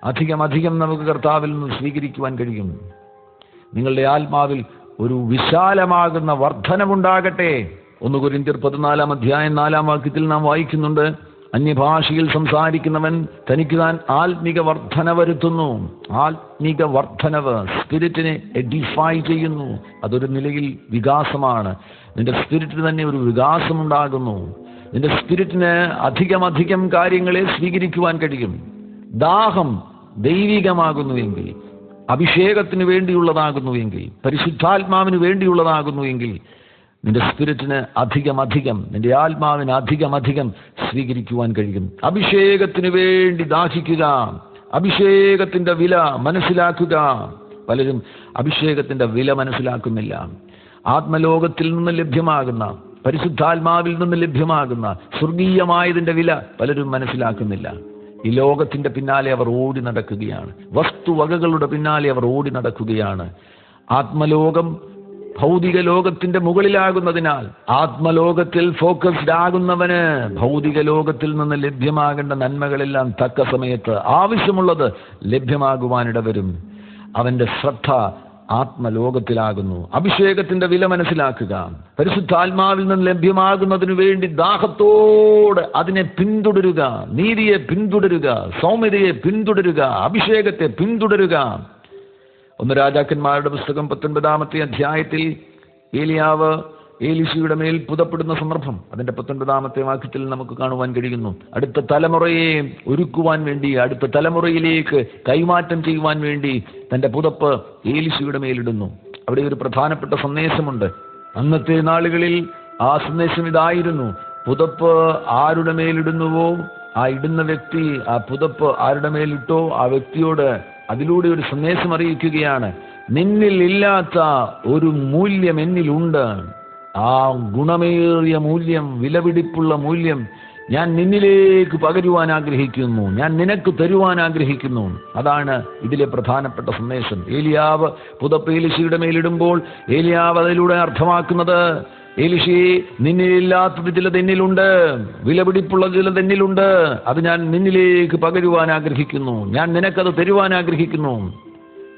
അധികം നമുക്ക് കർത്താവിൽ നിന്ന് സ്വീകരിക്കുവാൻ കഴിയും. നിങ്ങളുടെ ആത്മാവിൽ ഒരു വിശാലമാകുന്ന വർധനവുണ്ടാകട്ടെ. 1 കൊരിന്ത്യർ 14-4 നാം വായിക്കുന്നുണ്ട്, അന്യഭാഷയിൽ സംസാരിക്കുന്നവൻ തനിക്ക് താൻ ആത്മിക വർധന വരുത്തുന്നു. ആത്മിക വർധനവ് സ്പിരിറ്റിനെ എഡിഫൈ ചെയ്യുന്നു. അതൊരു നിലയിൽ വികാസമാണ്. നിന്റെ സ്പിരിറ്റിന് തന്നെ ഒരു വികാസമുണ്ടാകുന്നു. നിന്റെ സ്പിരിറ്റിന് അധികം കാര്യങ്ങളെ സ്വീകരിക്കുവാൻ കഴിയും. ദാഹം ദൈവികമാകുന്നുവെങ്കിൽ, അഭിഷേകത്തിന് വേണ്ടിയുള്ളതാകുന്നുവെങ്കിൽ, പരിശുദ്ധാത്മാവിന് വേണ്ടിയുള്ളതാകുന്നുവെങ്കിൽ നിന്റെ സ്പിരിറ്റിന് അധികം, നിന്റെ ആത്മാവിന് അധികം സ്വീകരിക്കുവാൻ കഴിയും. അഭിഷേകത്തിന് വേണ്ടി ദാഹിക്കുക. അഭിഷേകത്തിന്റെ വില മനസ്സിലാക്കുക. പലരും അഭിഷേകത്തിന്റെ വില മനസ്സിലാക്കുന്നില്ല. ആത്മലോകത്തിൽ നിന്ന് ലഭ്യമാകുന്ന, പരിശുദ്ധാത്മാവിൽ നിന്ന് ലഭ്യമാകുന്ന സ്വർഗീയമായതിന്റെ വില പലരും മനസ്സിലാക്കുന്നില്ല. ഈ ലോകത്തിന്റെ പിന്നാലെ അവർ ഓടി നടക്കുകയാണ്. വസ്തുവകകളുടെ പിന്നാലെ അവർ ഓടി നടക്കുകയാണ്. ആത്മലോകം ഭൗതിക ലോകത്തിന്റെ മുകളിലാകുന്നതിനാൽ ആത്മലോകത്തിൽ ഫോക്കസ്ഡ് ആകുന്നവന് ഭൗതിക ലോകത്തിൽ നിന്ന് ലഭ്യമാകേണ്ട നന്മകളെല്ലാം തക്ക സമയത്ത് ആവശ്യമുള്ളത് ലഭ്യമാകുവാനിടവരും. അവന്റെ ശ്രദ്ധ ആത്മലോകത്തിലാകുന്നു. അഭിഷേകത്തിന്റെ വില മനസ്സിലാക്കുക. പരിശുദ്ധാത്മാവിൽ നിന്ന് ലഭ്യമാകുന്നതിനു വേണ്ടി ദാഹത്തോട് അതിനെ പിന്തുടരുക. നീതിയെ പിന്തുടരുക, സൗമ്യതയെ പിന്തുടരുക, അഭിഷേകത്തെ പിന്തുടരുക. 1 രാജാക്കന്മാരുടെ പുസ്തകം 19-ാമത്തെ അധ്യായത്തിൽ ഏലിയാവ് ഏലീശയുടെ മേൽ പുതപ്പെടുന്ന സന്ദർഭം അതിന്റെ 19-ാമത്തെ വാക്യത്തിൽ നമുക്ക് കാണുവാൻ കഴിയുന്നു. അടുത്ത തലമുറയെ ഒരുക്കുവാൻ വേണ്ടി, അടുത്ത തലമുറയിലേക്ക് കൈമാറ്റം ചെയ്യുവാൻ വേണ്ടി തന്റെ പുതപ്പ് ഏലീശയുടെ മേലിടുന്നു. അവിടെ ഒരു പ്രധാനപ്പെട്ട സന്ദേശമുണ്ട്. അന്നത്തെ നാളുകളിൽ ആ സന്ദേശം ഇതായിരുന്നു: പുതപ്പ് ആരുടെ മേലിടുന്നുവോ ആ ഇടുന്ന വ്യക്തി ആ പുതപ്പ് ആരുടെ മേലിട്ടോ ആ വ്യക്തിയോട് അതിലൂടെ ഒരു സന്ദേശം അറിയിക്കുകയാണ്: നിന്നിൽ ഇല്ലാത്ത ഒരു മൂല്യം എന്നിലുണ്ട്. ആ ഗുണമേറിയ മൂല്യം, വിലപിടിപ്പുള്ള മൂല്യം ഞാൻ നിന്നിലേക്ക് പകരുവാൻ ആഗ്രഹിക്കുന്നു, ഞാൻ നിനക്ക് തരുവാൻ ആഗ്രഹിക്കുന്നു. അതാണ് ഇതിലെ പ്രധാനപ്പെട്ട സന്ദേശം. ഏലിയാവ് പുതപ്പ് ഏലീശയുടെ മേലിടുമ്പോൾ ഏലിയാവ് അതിലൂടെ അർത്ഥമാക്കുന്നത്: ഏലീശയെ, നിന്നിലില്ലാത്തത് ചിലത് എന്നിലുണ്ട്, വിലപിടിപ്പുള്ള ചിലത് എന്നിലുണ്ട്. അത് ഞാൻ നിന്നിലേക്ക് പകരുവാൻ ആഗ്രഹിക്കുന്നു, ഞാൻ നിനക്കത് തരുവാൻ ആഗ്രഹിക്കുന്നു.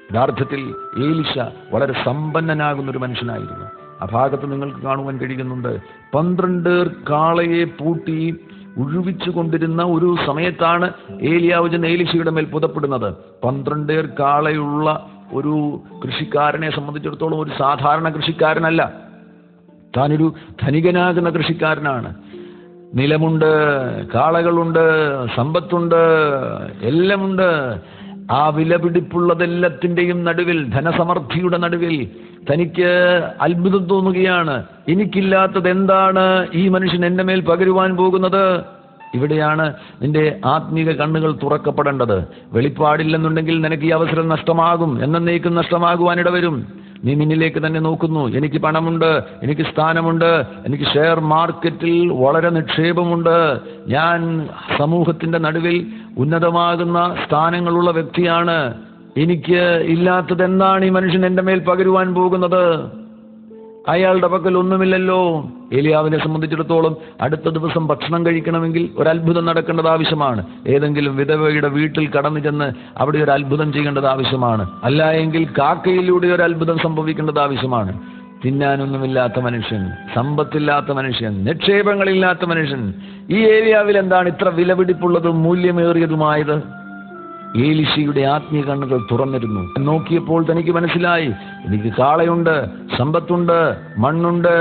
യഥാർത്ഥത്തിൽ ഏലീശ വളരെ സമ്പന്നനാകുന്ന ഒരു മനുഷ്യനായിരുന്നു. ആ ഭാഗത്ത് നിങ്ങൾക്ക് കാണുവാൻ കഴിയുന്നുണ്ട്. 12 കാളയെ പൂട്ടി ഉഴുവിച്ചു കൊണ്ടിരുന്ന ഒരു സമയത്താണ് ഏലിയാവ് ചെന്ന് ഏലീശയുടെ മേൽ പുതപ്പെടുന്നത്. 12 കാളയുള്ള ഒരു കൃഷിക്കാരനെ സംബന്ധിച്ചിടത്തോളം ഒരു സാധാരണ കൃഷിക്കാരനല്ല. താനൊരു ധനികനാകുന്ന കൃഷിക്കാരനാണ്. നിലമുണ്ട്, കാളകളുണ്ട്, സമ്പത്തുണ്ട്, എല്ലാമുണ്ട്. ആ വിലപിടിപ്പുള്ളതെല്ലാത്തിൻ്റെയും നടുവിൽ, ധനസമൃദ്ധിയുടെ നടുവിൽ തനിക്ക് അത്ഭുതം തോന്നുകയാണ്. എനിക്കില്ലാത്തത് എന്താണ് ഈ മനുഷ്യൻ എൻ്റെ മേൽ പകരുവാൻ പോകുന്നത്? ഇവിടെയാണ് നിന്റെ ആത്മീക കണ്ണുകൾ തുറക്കപ്പെടേണ്ടത്. വെളിപ്പാടില്ലെന്നുണ്ടെങ്കിൽ നിനക്ക് ഈ അവസരം നഷ്ടമാകും, എന്നേക്കും നഷ്ടമാകുവാനിടവരും. നീ നിന്നിലേക്ക് തന്നെ നോക്കുന്നു. എനിക്ക് പണമുണ്ട്, എനിക്ക് സ്ഥാനമുണ്ട്, എനിക്ക് ഷെയർ മാർക്കറ്റിൽ വളരെ നിക്ഷേപമുണ്ട്, ഞാൻ സമൂഹത്തിന്റെ നടുവിൽ ഉന്നതമാകുന്ന സ്ഥാനങ്ങളുള്ള വ്യക്തിയാണ്. എനിക്ക് ഇല്ലാത്തത് എന്താണ് ഈ മനുഷ്യൻ എൻ്റെ മേൽ പകരുവാൻ പോകുന്നത്? അയാളുടെ പക്കൽ ഒന്നുമില്ലല്ലോ. ഏലിയാവിനെ സംബന്ധിച്ചിടത്തോളം അടുത്ത ദിവസം ഭക്ഷണം കഴിക്കണമെങ്കിൽ ഒരു അത്ഭുതം നടക്കേണ്ടത് ആവശ്യമാണ്. ഏതെങ്കിലും വിധവയുടെ വീട്ടിൽ കടന്നു ചെന്ന് അവിടെ ഒരു അത്ഭുതം ചെയ്യേണ്ടത് ആവശ്യമാണ്. അല്ല എങ്കിൽ കാക്കയിലൂടെ ഒരു അത്ഭുതം സംഭവിക്കേണ്ടത് ആവശ്യമാണ്. തിന്നാനൊന്നുമില്ലാത്ത മനുഷ്യൻ, സമ്പത്തില്ലാത്ത മനുഷ്യൻ, നിക്ഷേപങ്ങളില്ലാത്ത മനുഷ്യൻ. ഈ ഏലിയാവിൽ എന്താണ് ഇത്ര വിലപിടിപ്പുള്ളതും മൂല്യമേറിയതുമായത്? ഏലീശയുടെ ആത്മീയ കണ്ണുകൾ തുറന്നിരുന്നു. നോക്കിയപ്പോൾ തനിക്ക് മനസ്സിലായി, എനിക്ക് കാളയുണ്ട്, സമ്പത്തുണ്ട്, മണ്ണുണ്ട്,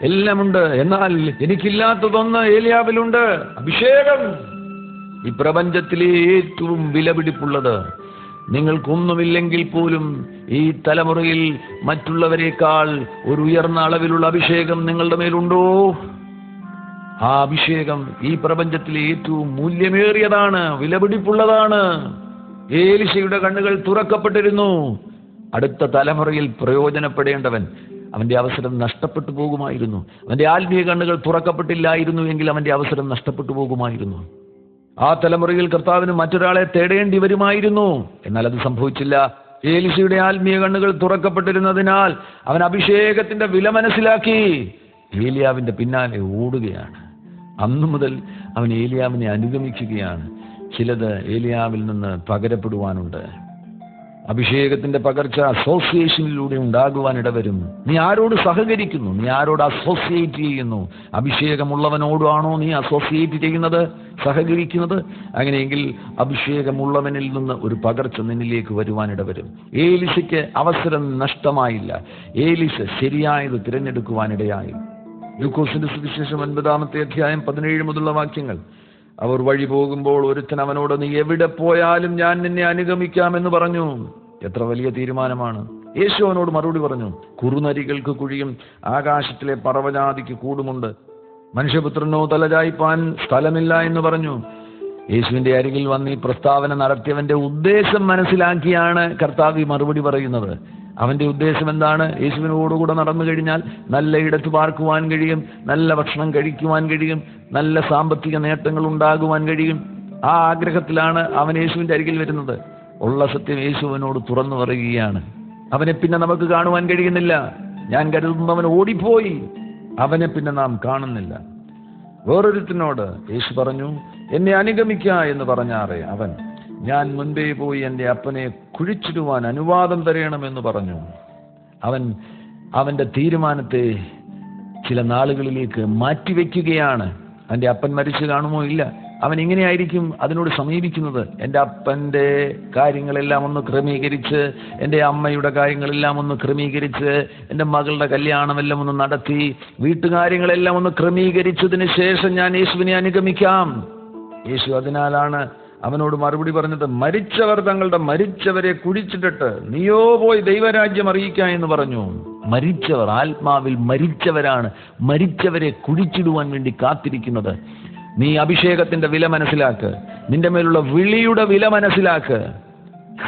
എല്ലാമുണ്ട്. എന്നാൽ എനിക്കില്ലാത്തതൊന്ന് ഏലിയാവിലുണ്ട്: അഭിഷേകം. ഈ പ്രപഞ്ചത്തിലെ ഏറ്റവും വിലപിടിപ്പുള്ളത്. നിങ്ങൾക്കൊന്നുമില്ലെങ്കിൽ പോലും ഈ തലമുറയിൽ മറ്റുള്ളവരെക്കാൾ ഒരു ഉയർന്ന അളവിലുള്ള അഭിഷേകം നിങ്ങളുടെ മേലുണ്ടോ? ആ അഭിഷേകം ഈ പ്രപഞ്ചത്തിലെ ഏറ്റവും മൂല്യമേറിയതാണ്, വിലപിടിപ്പുള്ളതാണ്. ഏലീശയുടെ കണ്ണുകൾ തുറക്കപ്പെട്ടിരുന്നു. അടുത്ത തലമുറയിൽ പ്രയോജനപ്പെടേണ്ടവൻ, അവന്റെ അവസരം നഷ്ടപ്പെട്ടു പോകുമായിരുന്നു. അവന്റെ ആത്മീയ കണ്ണുകൾ തുറക്കപ്പെട്ടില്ലായിരുന്നു എങ്കിൽ അവന്റെ അവസരം നഷ്ടപ്പെട്ടു പോകുമായിരുന്നു. ആ തലമുറയിൽ കർത്താവിന് മറ്റൊരാളെ തേടേണ്ടി വരുമായിരുന്നു. എന്നാൽ അത് സംഭവിച്ചില്ല. ഏലീശയുടെ ആത്മീയ കണ്ണുകൾ തുറക്കപ്പെട്ടിരുന്നതിനാൽ അവൻ അഭിഷേകത്തിന്റെ വില മനസ്സിലാക്കി ഏലിയാവിന്റെ പിന്നാലെ ഓടുകയാണ്. അന്നു മുതൽ അവൻ ഏലിയാവിനെ അനുഗമിക്കുകയാണ്. ചിലത് ഏലിയാവിൽ നിന്ന് പകരപ്പെടുവാനുണ്ട്. അഭിഷേകത്തിന്റെ പകർച്ച അസോസിയേഷനിലൂടെ ഉണ്ടാകുവാനിടവരും. നീ ആരോട് സഹകരിക്കുന്നു? നീ ആരോട് അസോസിയേറ്റ് ചെയ്യുന്നു? അഭിഷേകമുള്ളവനോടാണോ നീ അസോസിയേറ്റ് ചെയ്യുന്നത്, സഹകരിക്കുന്നത്? അങ്ങനെയെങ്കിൽ അഭിഷേകമുള്ളവനിൽ നിന്ന് ഒരു പകർച്ച നിന്നിലേക്ക് വരുവാനിടവരും. ഏലീശയ്ക്ക് അവസരം നഷ്ടമായില്ല. ഏലീശ ശരിയായത് തിരഞ്ഞെടുക്കുവാനിടയായി. ലൂക്കോസിന്റെ സുവിശേഷം 9-ാമത്തെ അധ്യായം 17 മുതലുള്ള വാക്യങ്ങൾ. അവർ വഴി പോകുമ്പോൾ ഒരുത്തൻ അവനോട്, നീ എവിടെ പോയാലും ഞാൻ നിന്നെ അനുഗമിക്കാമെന്ന് പറഞ്ഞു. എത്ര വലിയ തീരുമാനമാണ്! യേശു അവനോട് മറുപടി പറഞ്ഞു, കുറുനരികൾക്ക് കുഴിയും ആകാശത്തിലെ പറവജാതിക്ക് കൂടുമുണ്ട്, മനുഷ്യപുത്രനോ തലചായ്പാൻ സ്ഥലമില്ല എന്ന് പറഞ്ഞു. യേശുവിന്റെ അരികിൽ വന്ന് ഈ പ്രസ്താവന നടത്തിയവന്റെ ഉദ്ദേശം മനസ്സിലാക്കിയാണ് കർത്താവ് ഈ മറുപടി പറയുന്നത്. അവന്റെ ഉദ്ദേശം എന്താണ്? യേശുവിനോടുകൂടെ നടന്നു കഴിഞ്ഞാൽ നല്ല ഇടത്ത് പാർക്കുവാൻ കഴിയും, നല്ല ഭക്ഷണം കഴിക്കുവാൻ കഴിയും, നല്ല സാമ്പത്തിക നേട്ടങ്ങൾ ഉണ്ടാകുവാൻ കഴിയും. ആ ആഗ്രഹത്തിലാണ് അവൻ യേശുവിന്റെ അരികിൽ വരുന്നത്. ഉള്ള സത്യം യേശുവിനോട് തുറന്നു പറയുകയാണ്. അവനെ പിന്നെ നമുക്ക് കാണുവാൻ കഴിയുന്നില്ല. ഞാൻ കരുതുന്നവൻ ഓടിപ്പോയി, അവനെ പിന്നെ നാം കാണുന്നില്ല. വേറൊരുത്തിനോട് യേശു പറഞ്ഞു, എന്നെ അനുഗമിക്ക എന്ന് പറഞ്ഞാറേ അവൻ, ഞാൻ മുൻപേ പോയി എൻ്റെ അപ്പനെ കുഴിച്ചിടുവാൻ അനുവാദം തരണമെന്ന് പറഞ്ഞു. അവന്റെ തീരുമാനത്തെ ചില നാളുകളിലേക്ക് മാറ്റിവെക്കുകയാണ്. അവൻ്റെ അപ്പൻ മരിച്ചു കാണുമോ? ഇല്ല. അവൻ ഇങ്ങനെയായിരിക്കും അതിനോട് സമീപിക്കുന്നത്. എൻ്റെ അപ്പൻ്റെ കാര്യങ്ങളെല്ലാം ഒന്ന് ക്രമീകരിച്ച്, എൻ്റെ അമ്മയുടെ കാര്യങ്ങളെല്ലാം ഒന്ന് ക്രമീകരിച്ച്, എൻ്റെ മകളുടെ കല്യാണമെല്ലാം ഒന്ന് നടത്തി, വീട്ടുകാര്യങ്ങളെല്ലാം ഒന്ന് ക്രമീകരിച്ചതിന് ശേഷം ഞാൻ യേശുവിനെ അനുഗമിക്കാം. യേശു അതിനാലാണ് അവനോട് മറുപടി പറഞ്ഞത്, മരിച്ചവർ തങ്ങളുടെ മരിച്ചവരെ കുഴിച്ചിട്ടിട്ട് നീയോ പോയി ദൈവരാജ്യം അറിയിക്കുക എന്ന് പറഞ്ഞു. മരിച്ചവർ ആത്മാവിൽ മരിച്ചവരാണ് മരിച്ചവരെ കുഴിച്ചിടുവാൻ വേണ്ടി കാത്തിരിക്കുന്നത്. നീ അഭിഷേകത്തിന്റെ വില മനസ്സിലാക്ക്, നിന്റെ മേലുള്ള വിളിയുടെ വില മനസ്സിലാക്ക്.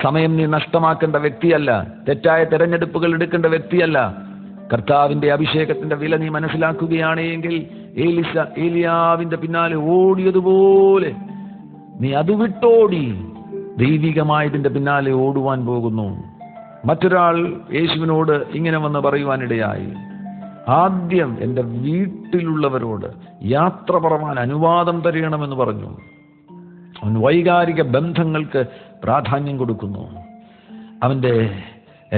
സമയം നീ നഷ്ടമാക്കേണ്ട വ്യക്തിയല്ല, തെറ്റായ തെരഞ്ഞെടുപ്പുകൾ എടുക്കേണ്ട വ്യക്തിയല്ല. കർത്താവിന്റെ അഭിഷേകത്തിന്റെ വില നീ മനസ്സിലാക്കുകയാണെങ്കിൽ ഏലിയാവിന്റെ പിന്നാലെ ഓടിയതുപോലെ നീ അത് വിട്ടോടി ദൈവികമായതിന്റെ പിന്നാലെ ഓടുവാൻ പോകുന്നു. മറ്റൊരാൾ യേശുവിനോട് ഇങ്ങനെ വന്ന് പറയുവാനിടയായി, ആദ്യം എൻ്റെ വീട്ടിലുള്ളവരോട് യാത്ര പറവാൻ അനുവാദം തരണമെന്ന് പറഞ്ഞു. അവൻ വൈകാരിക ബന്ധങ്ങൾക്ക് പ്രാധാന്യം കൊടുക്കുന്നു, അവൻ്റെ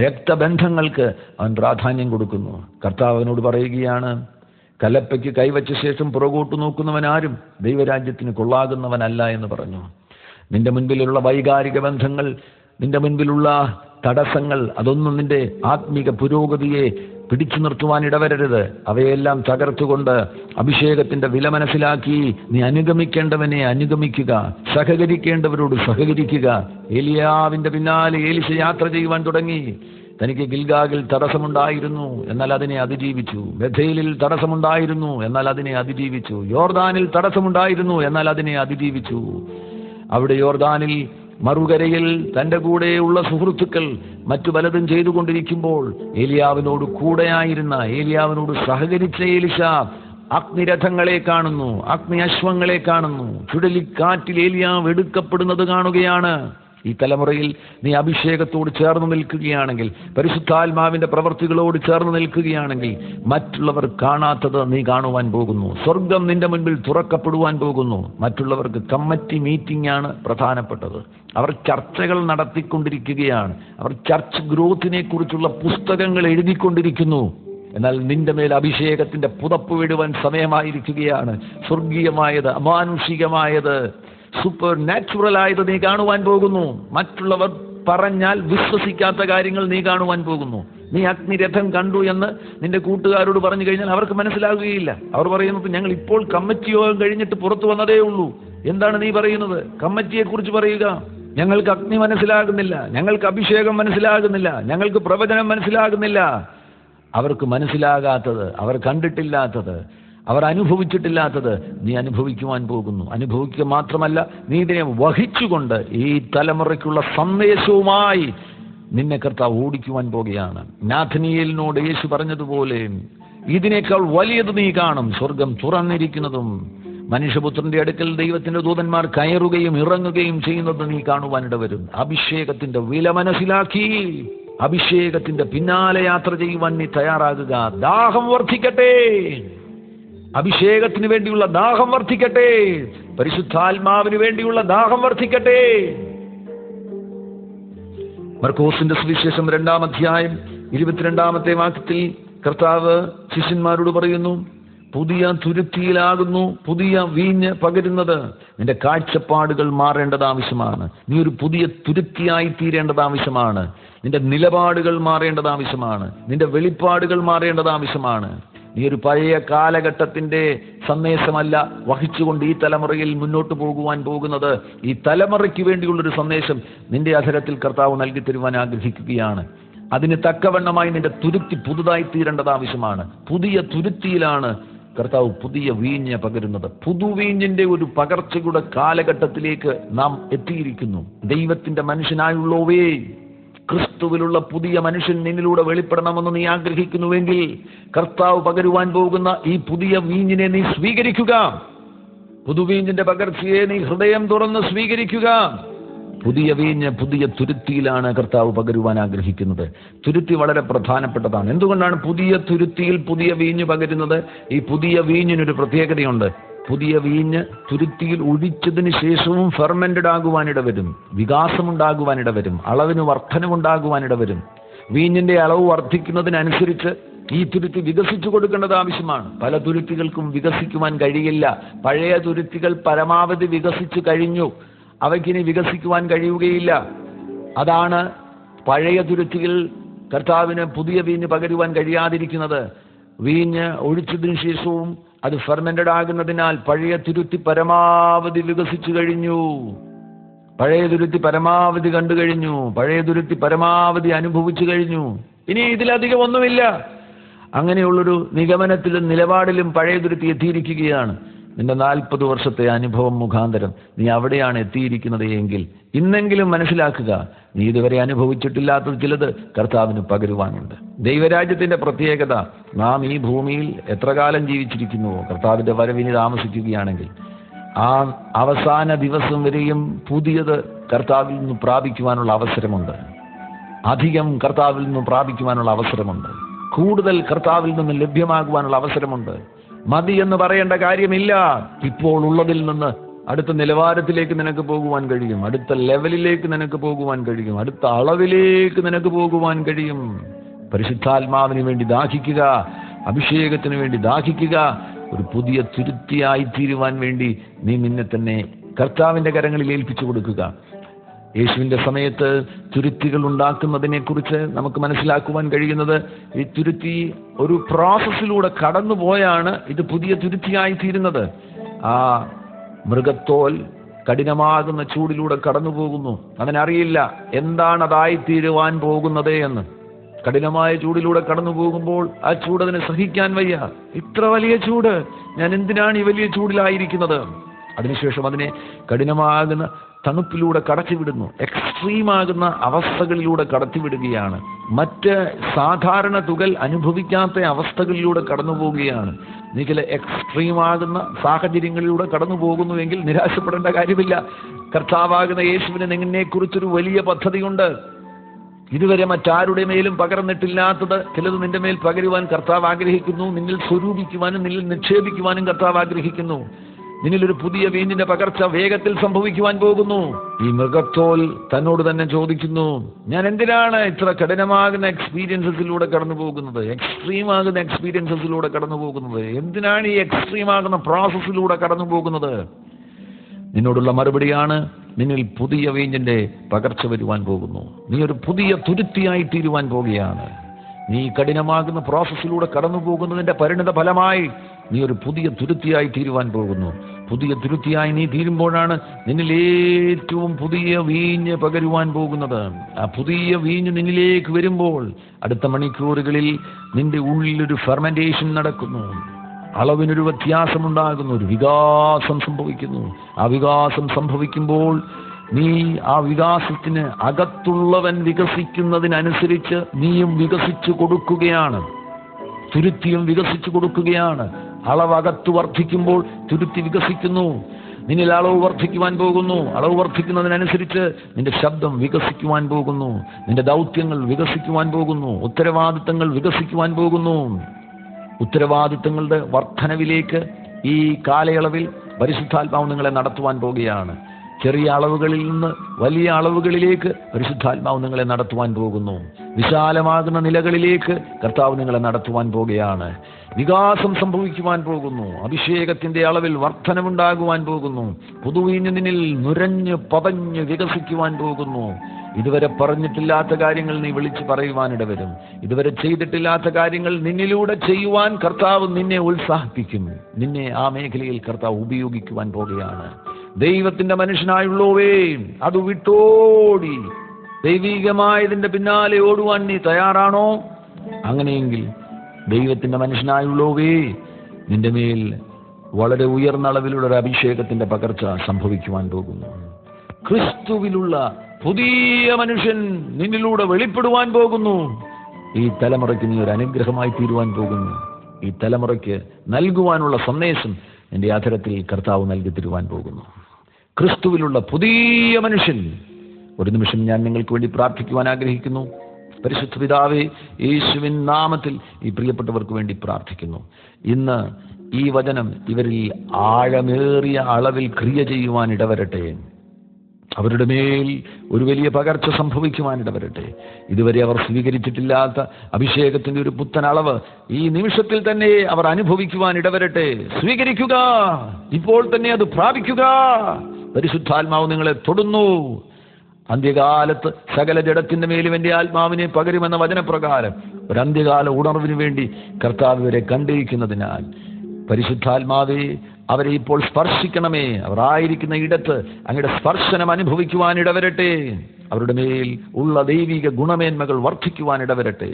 രക്തബന്ധങ്ങൾക്ക് അവൻ പ്രാധാന്യം കൊടുക്കുന്നു. കർത്താവ് അവനോട് പറയുകയാണ്, കലപ്പയ്ക്ക് കൈവച്ച ശേഷം പുറകോട്ട് നോക്കുന്നവനാരും ദൈവരാജ്യത്തിന് കൊള്ളാകുന്നവനല്ല എന്ന് പറഞ്ഞു. നിന്റെ മുൻപിലുള്ള വൈകാരിക ബന്ധങ്ങൾ, നിന്റെ മുൻപിലുള്ള തടസ്സങ്ങൾ, അതൊന്നും നിന്റെ ആത്മീക പുരോഗതിയെ പിടിച്ചു നിർത്തുവാൻ ഇടവരരുത്. അവയെല്ലാം തകർത്തുകൊണ്ട് അഭിഷേകത്തിന്റെ വില മനസ്സിലാക്കി നീ അനുഗമിക്കേണ്ടവനെ അനുഗമിക്കുക, സഹകരിക്കേണ്ടവരോട് സഹകരിക്കുക. ഏലിയാവിന്റെ പിന്നാലെ ഏലിശ യാത്ര ചെയ്യുവാൻ തുടങ്ങി. തനിക്ക് ഗിൽഗാലിൽ തടസ്സമുണ്ടായിരുന്നു, എന്നാൽ അതിനെ അതിജീവിച്ചു. ബഥേലിൽ തടസ്സമുണ്ടായിരുന്നു, എന്നാൽ അതിനെ അതിജീവിച്ചു. യോർദാനിൽ തടസ്സമുണ്ടായിരുന്നു, എന്നാൽ അതിനെ അതിജീവിച്ചു. അവിടെ യോർദാനിൽ മറുകരയിൽ തൻ്റെ കൂടെയുള്ള സുഹൃത്തുക്കൾ മറ്റു പലതും ചെയ്തുകൊണ്ടിരിക്കുമ്പോൾ ഏലിയാവിനോട് കൂടെയായിരുന്ന, ഏലിയാവിനോട് സഹകരിച്ച ഏലിശ അഗ്നിരഥങ്ങളെ കാണുന്നു, അഗ്നി അശ്വങ്ങളെ കാണുന്നു. ചുഴലിക്കാറ്റിൽ ഏലിയാവ് എടുക്കപ്പെടുന്നത് കാണുകയാണ്. ഈ തലമുറയിൽ നീ അഭിഷേകത്തോട് ചേർന്ന് നിൽക്കുകയാണെങ്കിൽ, പരിശുദ്ധാത്മാവിന്റെ പ്രവൃത്തികളോട് ചേർന്ന് നിൽക്കുകയാണെങ്കിൽ, മറ്റുള്ളവർ കാണാത്തത് നീ കാണുവാൻ പോകുന്നു. സ്വർഗം നിന്റെ മുൻപിൽ തുറക്കപ്പെടുവാൻ പോകുന്നു. മറ്റുള്ളവർക്ക് കമ്മിറ്റി മീറ്റിംഗ് ആണ് പ്രധാനപ്പെട്ടത്. അവർ ചർച്ചകൾ നടത്തിക്കൊണ്ടിരിക്കുകയാണ്, അവർ ചർച്ച് ഗ്രോത്തിനെ കുറിച്ചുള്ള പുസ്തകങ്ങൾ എഴുതിക്കൊണ്ടിരിക്കുന്നു. എന്നാൽ നിന്റെ മേൽ അഭിഷേകത്തിന്റെ പുതപ്പ് വിടുവാൻ സമയമായിരിക്കുകയാണ്. സ്വർഗീയമായത്, അമാനുഷികമായത്, സൂപ്പർ നാച്ചുറൽ ആയത് നീ കാണുവാൻ പോകുന്നു. മറ്റുള്ളവർ പറഞ്ഞാൽ വിശ്വസിക്കാത്ത കാര്യങ്ങൾ നീ കാണുവാൻ പോകുന്നു. നീ അഗ്നിരഥം കണ്ടു എന്ന് നിന്റെ കൂട്ടുകാരോട് പറഞ്ഞു കഴിഞ്ഞാൽ അവർക്ക് മനസ്സിലാകുകയില്ല. അവർ പറയുന്നത്, ഞങ്ങൾ ഇപ്പോൾ കമ്മിറ്റി യോഗം കഴിഞ്ഞിട്ട് പുറത്തു വന്നതേ ഉള്ളൂ. എന്താണ് നീ പറയുന്നത്? കമ്മിറ്റിയെ കുറിച്ച് പറയുക. ഞങ്ങൾക്ക് അഗ്നി മനസ്സിലാകുന്നില്ല, ഞങ്ങൾക്ക് അഭിഷേകം മനസ്സിലാകുന്നില്ല, ഞങ്ങൾക്ക് പ്രവചനം മനസ്സിലാകുന്നില്ല. അവർക്ക് മനസ്സിലാകാത്തത്, അവർ കണ്ടിട്ടില്ലാത്തത്, അവർ അനുഭവിച്ചിട്ടില്ലാത്തത് നീ അനുഭവിക്കുവാൻ പോകുന്നു. അനുഭവിക്കുക മാത്രമല്ല, നീ ഇതിനെ വഹിച്ചുകൊണ്ട് ഈ തലമുറയ്ക്കുള്ള സന്ദേശവുമായി നിന്നെ കർത്താവ് ഓടിക്കുവാൻ പോകുകയാണ്. നാഥനിയേലിനോട് യേശു പറഞ്ഞതുപോലെ ഇതിനേക്കാൾ വലിയത് നീ കാണും. സ്വർഗം തുറന്നിരിക്കുന്നതും മനുഷ്യപുത്രന്റെ അടുക്കൽ ദൈവത്തിന്റെ ദൂതന്മാർ കയറുകയും ഇറങ്ങുകയും ചെയ്യുന്നത് നീ കാണുവാനിട വരും. അഭിഷേകത്തിന്റെ വില മനസ്സിലാക്കി അഭിഷേകത്തിന്റെ പിന്നാലെ യാത്ര ചെയ്യുവാൻ നീ തയ്യാറാകുക. ദാഹം വർദ്ധിക്കട്ടെ, അഭിഷേകത്തിന് വേണ്ടിയുള്ള ദാഹം വർദ്ധിക്കട്ടെ, പരിശുദ്ധാത്മാവിന് വേണ്ടിയുള്ള ദാഹം വർദ്ധിക്കട്ടെ. മർക്കോസിന്റെ സുവിശേഷം 2-ാം അധ്യായം 22-ാമത്തെ വാക്യത്തിൽ കർത്താവ് ശിഷ്യന്മാരോട് പറയുന്നു, പുതിയ തുരുത്തിയിലാകുന്നു പുതിയ വീഞ്ഞ് പകരുന്നത്. നിന്റെ കാഴ്ചപ്പാടുകൾ മാറേണ്ടത് ആവശ്യമാണ്. നീ ഒരു പുതിയ തുരുത്തിയായി തീരേണ്ടത് ആവശ്യമാണ്. നിന്റെ നിലപാടുകൾ മാറേണ്ടത് ആവശ്യമാണ്. നിന്റെ വെളിപ്പാടുകൾ മാറേണ്ടത് ആവശ്യമാണ്. നീ ഒരു പഴയ കാലഘട്ടത്തിന്റെ സന്ദേശമല്ല വഹിച്ചുകൊണ്ട് ഈ തലമുറയിൽ മുന്നോട്ട് പോകുവാൻ പോകുന്നത്. ഈ തലമുറയ്ക്ക് വേണ്ടിയുള്ളൊരു സന്ദേശം നിന്റെ അധരത്തിൽ കർത്താവ് നൽകി തരുവാൻ ആഗ്രഹിക്കുകയാണ്. അതിന് തക്കവണ്ണമായി നിന്റെ തുരുത്തി പുതുതായി തീരേണ്ടത് ആവശ്യമാണ്. പുതിയ തുരുത്തിയിലാണ് കർത്താവ് പുതിയ വീഞ്ഞ് പകരുന്നത്. പുതുവീഞ്ഞിന്റെ ഒരു പകർച്ചയുടെ കാലഘട്ടത്തിലേക്ക് നാം എത്തിയിരിക്കുന്നു. ദൈവത്തിന്റെ മനുഷ്യനായുള്ളവേ, ക്രിസ്തുവിലുള്ള പുതിയ മനുഷ്യൻ നിന്നിലൂടെ വെളിപ്പെടണമെന്ന് നീ ആഗ്രഹിക്കുന്നുവെങ്കിൽ കർത്താവ് പകരുവാൻ പോകുന്ന ഈ പുതിയ വീഞ്ഞിനെ നീ സ്വീകരിക്കുക. പുതുവീഞ്ഞിന്റെ പകർച്ചയെ നീ ഹൃദയം തുറന്ന് സ്വീകരിക്കുക. പുതിയ വീഞ്ഞ് പുതിയ തുരുത്തിയിലാണ് കർത്താവ് പകരുവാൻ ആഗ്രഹിക്കുന്നത്. തുരുത്തി വളരെ പ്രധാനപ്പെട്ടതാണ്. എന്തുകൊണ്ടാണ് പുതിയ തുരുത്തിയിൽ പുതിയ വീഞ്ഞ് പകരുന്നത്? ഈ പുതിയ വീഞ്ഞിനൊരു പ്രത്യേകതയുണ്ട്. പുതിയ വീഞ്ഞ് തുരുത്തിയിൽ ഒഴിച്ചതിന് ശേഷവും ഫെർമെന്റഡ് ആകുവാനിട വരും, വികാസമുണ്ടാകുവാനിട വരും, അളവിന് വർധനമുണ്ടാകുവാനിട വരും. വീഞ്ഞിന്റെ അളവ് വർദ്ധിക്കുന്നതിനനുസരിച്ച് ഈ തുരുത്തി വികസിച്ചു കൊടുക്കേണ്ടത് ആവശ്യമാണ്. പല തുരുത്തികൾക്കും വികസിക്കുവാൻ കഴിയില്ല. പഴയ തുരുത്തികൾ പരമാവധി വികസിച്ചു കഴിഞ്ഞു, അവയ്ക്കിനി വികസിക്കുവാൻ കഴിയുകയില്ല. അതാണ് പഴയ തുരുത്തികൾ കർത്താവിന് പുതിയ വീഞ്ഞ് പകരുവാൻ കഴിയാതിരിക്കുന്നത്. വീഞ്ഞ് ഒഴിച്ചതിനു ശേഷവും അത് ഫെർമെന്റഡ് ആകുന്നതിനാൽ പഴയ തുരുത്തി പരമാവധി വികസിച്ചു കഴിഞ്ഞു, പഴയ തുരുത്തി പരമാവധി കണ്ടു കഴിഞ്ഞു, പഴയ തുരുത്തി പരമാവധി അനുഭവിച്ചു കഴിഞ്ഞു. ഇനി ഇതിലധികം ഒന്നുമില്ല. അങ്ങനെയുള്ളൊരു നിഗമനത്തിലും നിലപാടിലും പഴയ തുരുത്തി എത്തിയിരിക്കുകയാണ്. നിന്റെ 40 വർഷത്തെ അനുഭവം മുഖാന്തരം നീ അവിടെയാണ് എത്തിയിരിക്കുന്നത് എങ്കിൽ ഇന്നെങ്കിലും മനസ്സിലാക്കുക, നീ ഇതുവരെ അനുഭവിച്ചിട്ടില്ലാത്തത് ചിലത് കർത്താവിന് പകരുവാനുണ്ട്. ദൈവരാജ്യത്തിന്റെ പ്രത്യേകത, നാം ഈ ഭൂമിയിൽ എത്ര കാലം ജീവിച്ചിരിക്കുന്നുവോ, കർത്താവിന്റെ വരവിന് താമസിക്കുകയാണെങ്കിൽ ആ അവസാന ദിവസം വരെയും പുതിയത് കർത്താവിൽ നിന്ന് പ്രാപിക്കുവാനുള്ള അവസരമുണ്ട്. അധികം കർത്താവിൽ നിന്ന് പ്രാപിക്കുവാനുള്ള അവസരമുണ്ട്. കൂടുതൽ കർത്താവിൽ നിന്ന് ലഭ്യമാകുവാനുള്ള അവസരമുണ്ട്. മതി എന്ന് പറയേണ്ട കാര്യമില്ല. ഇപ്പോൾ ഉള്ളതിൽ നിന്ന് അടുത്ത നിലവാരത്തിലേക്ക് നിനക്ക് പോകുവാൻ കഴിയും, അടുത്ത ലെവലിലേക്ക് നിനക്ക് പോകുവാൻ കഴിയും, അടുത്ത അളവിലേക്ക് നിനക്ക് പോകുവാൻ കഴിയും. പരിശുദ്ധാത്മാവിന് വേണ്ടി ദാഹിക്കുക, അഭിഷേകത്തിന് വേണ്ടി ദാഹിക്കുക. ഒരു പുതിയ തുരുത്തിയായി തീരുവാൻ വേണ്ടി നീ നിന്നെ തന്നെ കർത്താവിന്റെ കരങ്ങളിൽ ഏൽപ്പിച്ചു കൊടുക്കുക. യേശുവിന്റെ സമയത്ത് തുരുത്തികൾ ഉണ്ടാക്കുന്നതിനെ കുറിച്ച് നമുക്ക് മനസ്സിലാക്കുവാൻ കഴിയുന്നത്, ഈ തുരുത്തി ഒരു പ്രോസസ്സിലൂടെ കടന്നുപോയാണ് ഇത് പുതിയ തുരുത്തിയായി തീരുന്നത്. ആ മൃഗത്തോൽ കഠിനമാകുന്ന ചൂടിലൂടെ കടന്നു പോകുന്നു. അവനറിയില്ല എന്താണ് അതായിത്തീരുവാൻ പോകുന്നത് എന്ന്. കഠിനമായ ചൂടിലൂടെ കടന്നു പോകുമ്പോൾ ആ ചൂട് അതിനെ സഹിക്കാൻ വയ്യ. ഇത്ര വലിയ ചൂട്, ഞാൻ എന്തിനാണ് ഈ വലിയ ചൂടിലായിരിക്കുന്നത്? അതിനുശേഷം അതിനെ കഠിനമാകുന്ന തണുപ്പിലൂടെ കടത്തിവിടുന്നു. എക്സ്ട്രീമാകുന്ന അവസ്ഥകളിലൂടെ കടത്തിവിടുകയാണ്. മറ്റ് സാധാരണ തുകൽ അനുഭവിക്കാത്ത അവസ്ഥകളിലൂടെ കടന്നു പോവുകയാണ്. നീ ചില എക്സ്ട്രീമാകുന്ന സാഹചര്യങ്ങളിലൂടെ കടന്നു പോകുന്നുവെങ്കിൽ നിരാശപ്പെടേണ്ട കാര്യമില്ല. കർത്താവാകുന്ന യേശുവിന് നിന്നെക്കുറിച്ചൊരു വലിയ പദ്ധതിയുണ്ട്. ഇതുവരെ മറ്റാരുടെ മേലും പകർന്നിട്ടില്ലാത്തത് ചിലത് നിന്റെ മേൽ പകരുവാൻ കർത്താവ് ആഗ്രഹിക്കുന്നു. നിന്നിൽ സ്വരൂപിക്കുവാനും നിന്നിൽ നിക്ഷേപിക്കുവാനും കർത്താവ് ആഗ്രഹിക്കുന്നു. നിന്നിലൊരു പുതിയ വീഞ്ഞിന്റെ പകർച്ച വേഗത്തിൽ സംഭവിക്കുവാൻ പോകുന്നു. ഈ മൃഗത്തോൽ തന്നോട് തന്നെ ചോദിക്കുന്നു, ഞാൻ എന്തിനാണ് ഇത്ര കഠിനമാകുന്ന എക്സ്പീരിയൻസസിലൂടെ കടന്നു പോകുന്നത്, എക്സ്ട്രീം ആകുന്ന എക്സ്പീരിയൻസസിലൂടെ കടന്നു പോകുന്നത്? എന്തിനാണ് ഈ എക്സ്ട്രീം ആകുന്ന പ്രോസസ്സിലൂടെ കടന്നു പോകുന്നത്? നിന്നോടുള്ള മറുപടിയാണ്, നിന്നിൽ പുതിയ വീഞ്ഞിന്റെ പകർച്ച വരുവാൻ പോകുന്നു. നീ ഒരു പുതിയ തുരുത്തിയായി തീരുവാൻ പോകുകയാണ്. നീ കഠിനമാകുന്ന പ്രോസസ്സിലൂടെ കടന്നു പോകുന്നതിന്റെ പരിണിത ഫലമായി നീ ഒരു പുതിയ തുരുത്തിയായി തീരുവാൻ പോകുന്നു. പുതിയ തുരുത്തിയായി നീ തീരുമ്പോഴാണ് നിന്നിൽ ഏറ്റവും പുതിയ വീഞ്ഞ് പകരുവാൻ പോകുന്നത്. ആ പുതിയ വീഞ്ഞ് നിന്നിലേക്ക് വരുമ്പോൾ അടുത്ത മണിക്കൂറുകളിൽ നിന്റെ ഉള്ളിലൊരു ഫെർമെന്റേഷൻ നടക്കുന്നു. അളവിനൊരു വ്യത്യാസമുണ്ടാകുന്നു, ഒരു വികാസം സംഭവിക്കുന്നു. ആ വികാസം സംഭവിക്കുമ്പോൾ നീ ആ വികാസത്തിന് അകത്തുള്ളവൻ വികസിക്കുന്നതിനനുസരിച്ച് നീയും വികസിച്ചു കൊടുക്കുകയാണ്. തുരുത്തിയും വികസിച്ചു കൊടുക്കുകയാണ്. അളവ് അകത്ത് വർദ്ധിക്കുമ്പോൾ തുരുത്തി വികസിക്കുന്നു. നിന്നിൽ അളവ് വർദ്ധിക്കുവാൻ പോകുന്നു. അളവ് വർദ്ധിക്കുന്നതിനനുസരിച്ച് നിന്റെ ശബ്ദം വികസിക്കുവാൻ പോകുന്നു. നിന്റെ ദൗത്യങ്ങൾ വികസിക്കുവാൻ പോകുന്നു. ഉത്തരവാദിത്തങ്ങൾ വികസിക്കുവാൻ പോകുന്നു. ഉത്തരവാദിത്തങ്ങളുടെ വർധനവിലേക്ക് ഈ കാലയളവിൽ പരിശുദ്ധാത്മാവ് നിങ്ങളെ നടത്തുവാൻ പോകുകയാണ്. ചെറിയ അളവുകളിൽ നിന്ന് വലിയ അളവുകളിലേക്ക് പരിശുദ്ധാത്മാവ് നിങ്ങളെ നടത്തുവാൻ പോകുന്നു. വിശാലമാകുന്ന നിലകളിലേക്ക് കർത്താവ് നിങ്ങളെ നടത്തുവാൻ പോകുകയാണ്. വികാസം സംഭവിക്കുവാൻ പോകുന്നു. അഭിഷേകത്തിന്റെ അളവിൽ വർധനമുണ്ടാകുവാൻ പോകുന്നു. പുതുവീഞ്ഞ് നിന്നിൽ നുരഞ്ഞ് പതഞ്ഞ് വികസിക്കുവാൻ പോകുന്നു. ഇതുവരെ പറഞ്ഞിട്ടില്ലാത്ത കാര്യങ്ങൾ നീ വിളിച്ചു പറയുവാനിട വരും. ഇതുവരെ ചെയ്തിട്ടില്ലാത്ത കാര്യങ്ങൾ നിന്നിലൂടെ ചെയ്യുവാൻ കർത്താവ് നിന്നെ ഉത്സാഹിപ്പിക്കും. നിന്നെ ആ മേഖലയിൽ കർത്താവ് ഉപയോഗിക്കുവാൻ പോകുകയാണ്. ദൈവത്തിന്റെ മനുഷ്യനായുള്ളവേ, അത് വിട്ടോടി ദൈവികമായതിന്റെ പിന്നാലെ ഓടുവാൻ നീ തയ്യാറാണോ? അങ്ങനെയെങ്കിൽ ദൈവത്തിന്റെ മനുഷ്യനായുള്ളവേ, നിന്റെ മേൽ വളരെ ഉയർന്ന അളവിലുള്ള ഒരു അഭിഷേകത്തിന്റെ പകർച്ച സംഭവിക്കുവാൻ പോകുന്നു. ക്രിസ്തുവിലുള്ള പുതിയ മനുഷ്യൻ നിന്നിലൂടെ വെളിപ്പെടുവാൻ പോകുന്നു. ഈ തലമുറയ്ക്ക് നീ ഒരു അനുഗ്രഹമായി തീരുവാൻ പോകുന്നു. ഈ തലമുറയ്ക്ക് നൽകുവാനുള്ള സന്ദേശം നിന്റെ അധരത്തിൽ കർത്താവ് നൽകി തരുവാൻ പോകുന്നു. ക്രിസ്തുവിലുള്ള പുതിയ മനുഷ്യൻ. ഒരു നിമിഷം ഞാൻ നിങ്ങൾക്ക് വേണ്ടി പ്രാർത്ഥിക്കുവാൻ ആഗ്രഹിക്കുന്നു. പരിശുദ്ധ പിതാവേ, യേശുവിൻ നാമത്തിൽ ഈ പ്രിയപ്പെട്ടവർക്ക് വേണ്ടി പ്രാർത്ഥിക്കുന്നു. ഇന്ന് ഈ വചനം ഇവരിൽ ആഴമേറിയ അളവിൽ ക്രിയ ചെയ്യുവാൻ ഇടവരട്ടെ. അവരുടെ മേൽ ഒരു വലിയ പകർച്ച സംഭവിക്കുവാനിടവരട്ടെ. ഇതുവരെ അവർ സ്വീകരിച്ചിട്ടില്ലാത്ത അഭിഷേകത്തിന്റെ ഒരു പുത്തൻ അളവ് ഈ നിമിഷത്തിൽ തന്നെ അവർ അനുഭവിക്കുവാനിടവരട്ടെ. സ്വീകരിക്കുക, ഇപ്പോൾ തന്നെ അത് പ്രാപിക്കുക. പരിശുദ്ധാത്മാവ് നിങ്ങളെ തൊടുന്നു. അന്ത്യകാലത്ത് സകല ജഡത്തിന്റെ മേലും എൻ്റെ ആത്മാവിനെ പകരുമെന്ന വചനപ്രകാരം ഒരു അന്ത്യകാല ഉണർവിന് വേണ്ടി കർത്താവ് ഇവരെ കണ്ടിരിക്കുന്നതിനാൽ പരിശുദ്ധാത്മാവേ, അവരെ ഇപ്പോൾ സ്പർശിക്കണമേ. അവർ ആയിരിക്കുന്ന ഇടത്ത് അങ്ങയുടെ സ്പർശനം അനുഭവിക്കുവാനിടവരട്ടെ. അവരുടെ മേൽ ഉള്ള ദൈവിക ഗുണമേന്മകൾ വർദ്ധിക്കുവാനിടവരട്ടെ.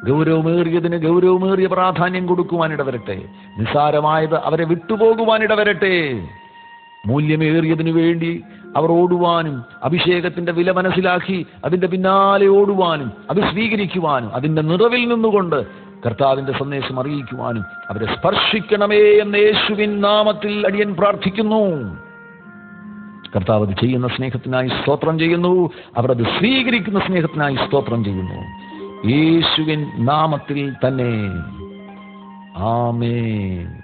ഗൗരവമേറിയതിന് ഗൗരവമേറിയ പ്രാധാന്യം കൊടുക്കുവാനിടവരട്ടെ. നിസ്സാരമായത് അവരെ വിട്ടുപോകുവാനിടവരട്ടെ. മൂല്യമേറിയതിനു വേണ്ടി അവർ ഓടുവാനും അഭിഷേകത്തിന്റെ വില മനസ്സിലാക്കി അതിന്റെ പിന്നാലെ ഓടുവാനും അത് സ്വീകരിക്കുവാനും അതിന്റെ നിറവിൽ നിന്നുകൊണ്ട് കർത്താവിന്റെ സന്ദേശം അറിയിക്കുവാനും അവരെ സ്പർശിക്കണമേ എന്ന് യേശുവിൻ നാമത്തിൽ അടിയൻ പ്രാർത്ഥിക്കുന്നു. കർത്താവ് അത് ചെയ്യുന്ന സ്നേഹത്തിനായി സ്തോത്രം ചെയ്യുന്നു. അവർ അത് സ്വീകരിക്കുന്ന സ്നേഹത്തിനായി സ്തോത്രം ചെയ്യുന്നു. യേശുവിൻ നാമത്തിൽ തന്നെ. ആമേൻ.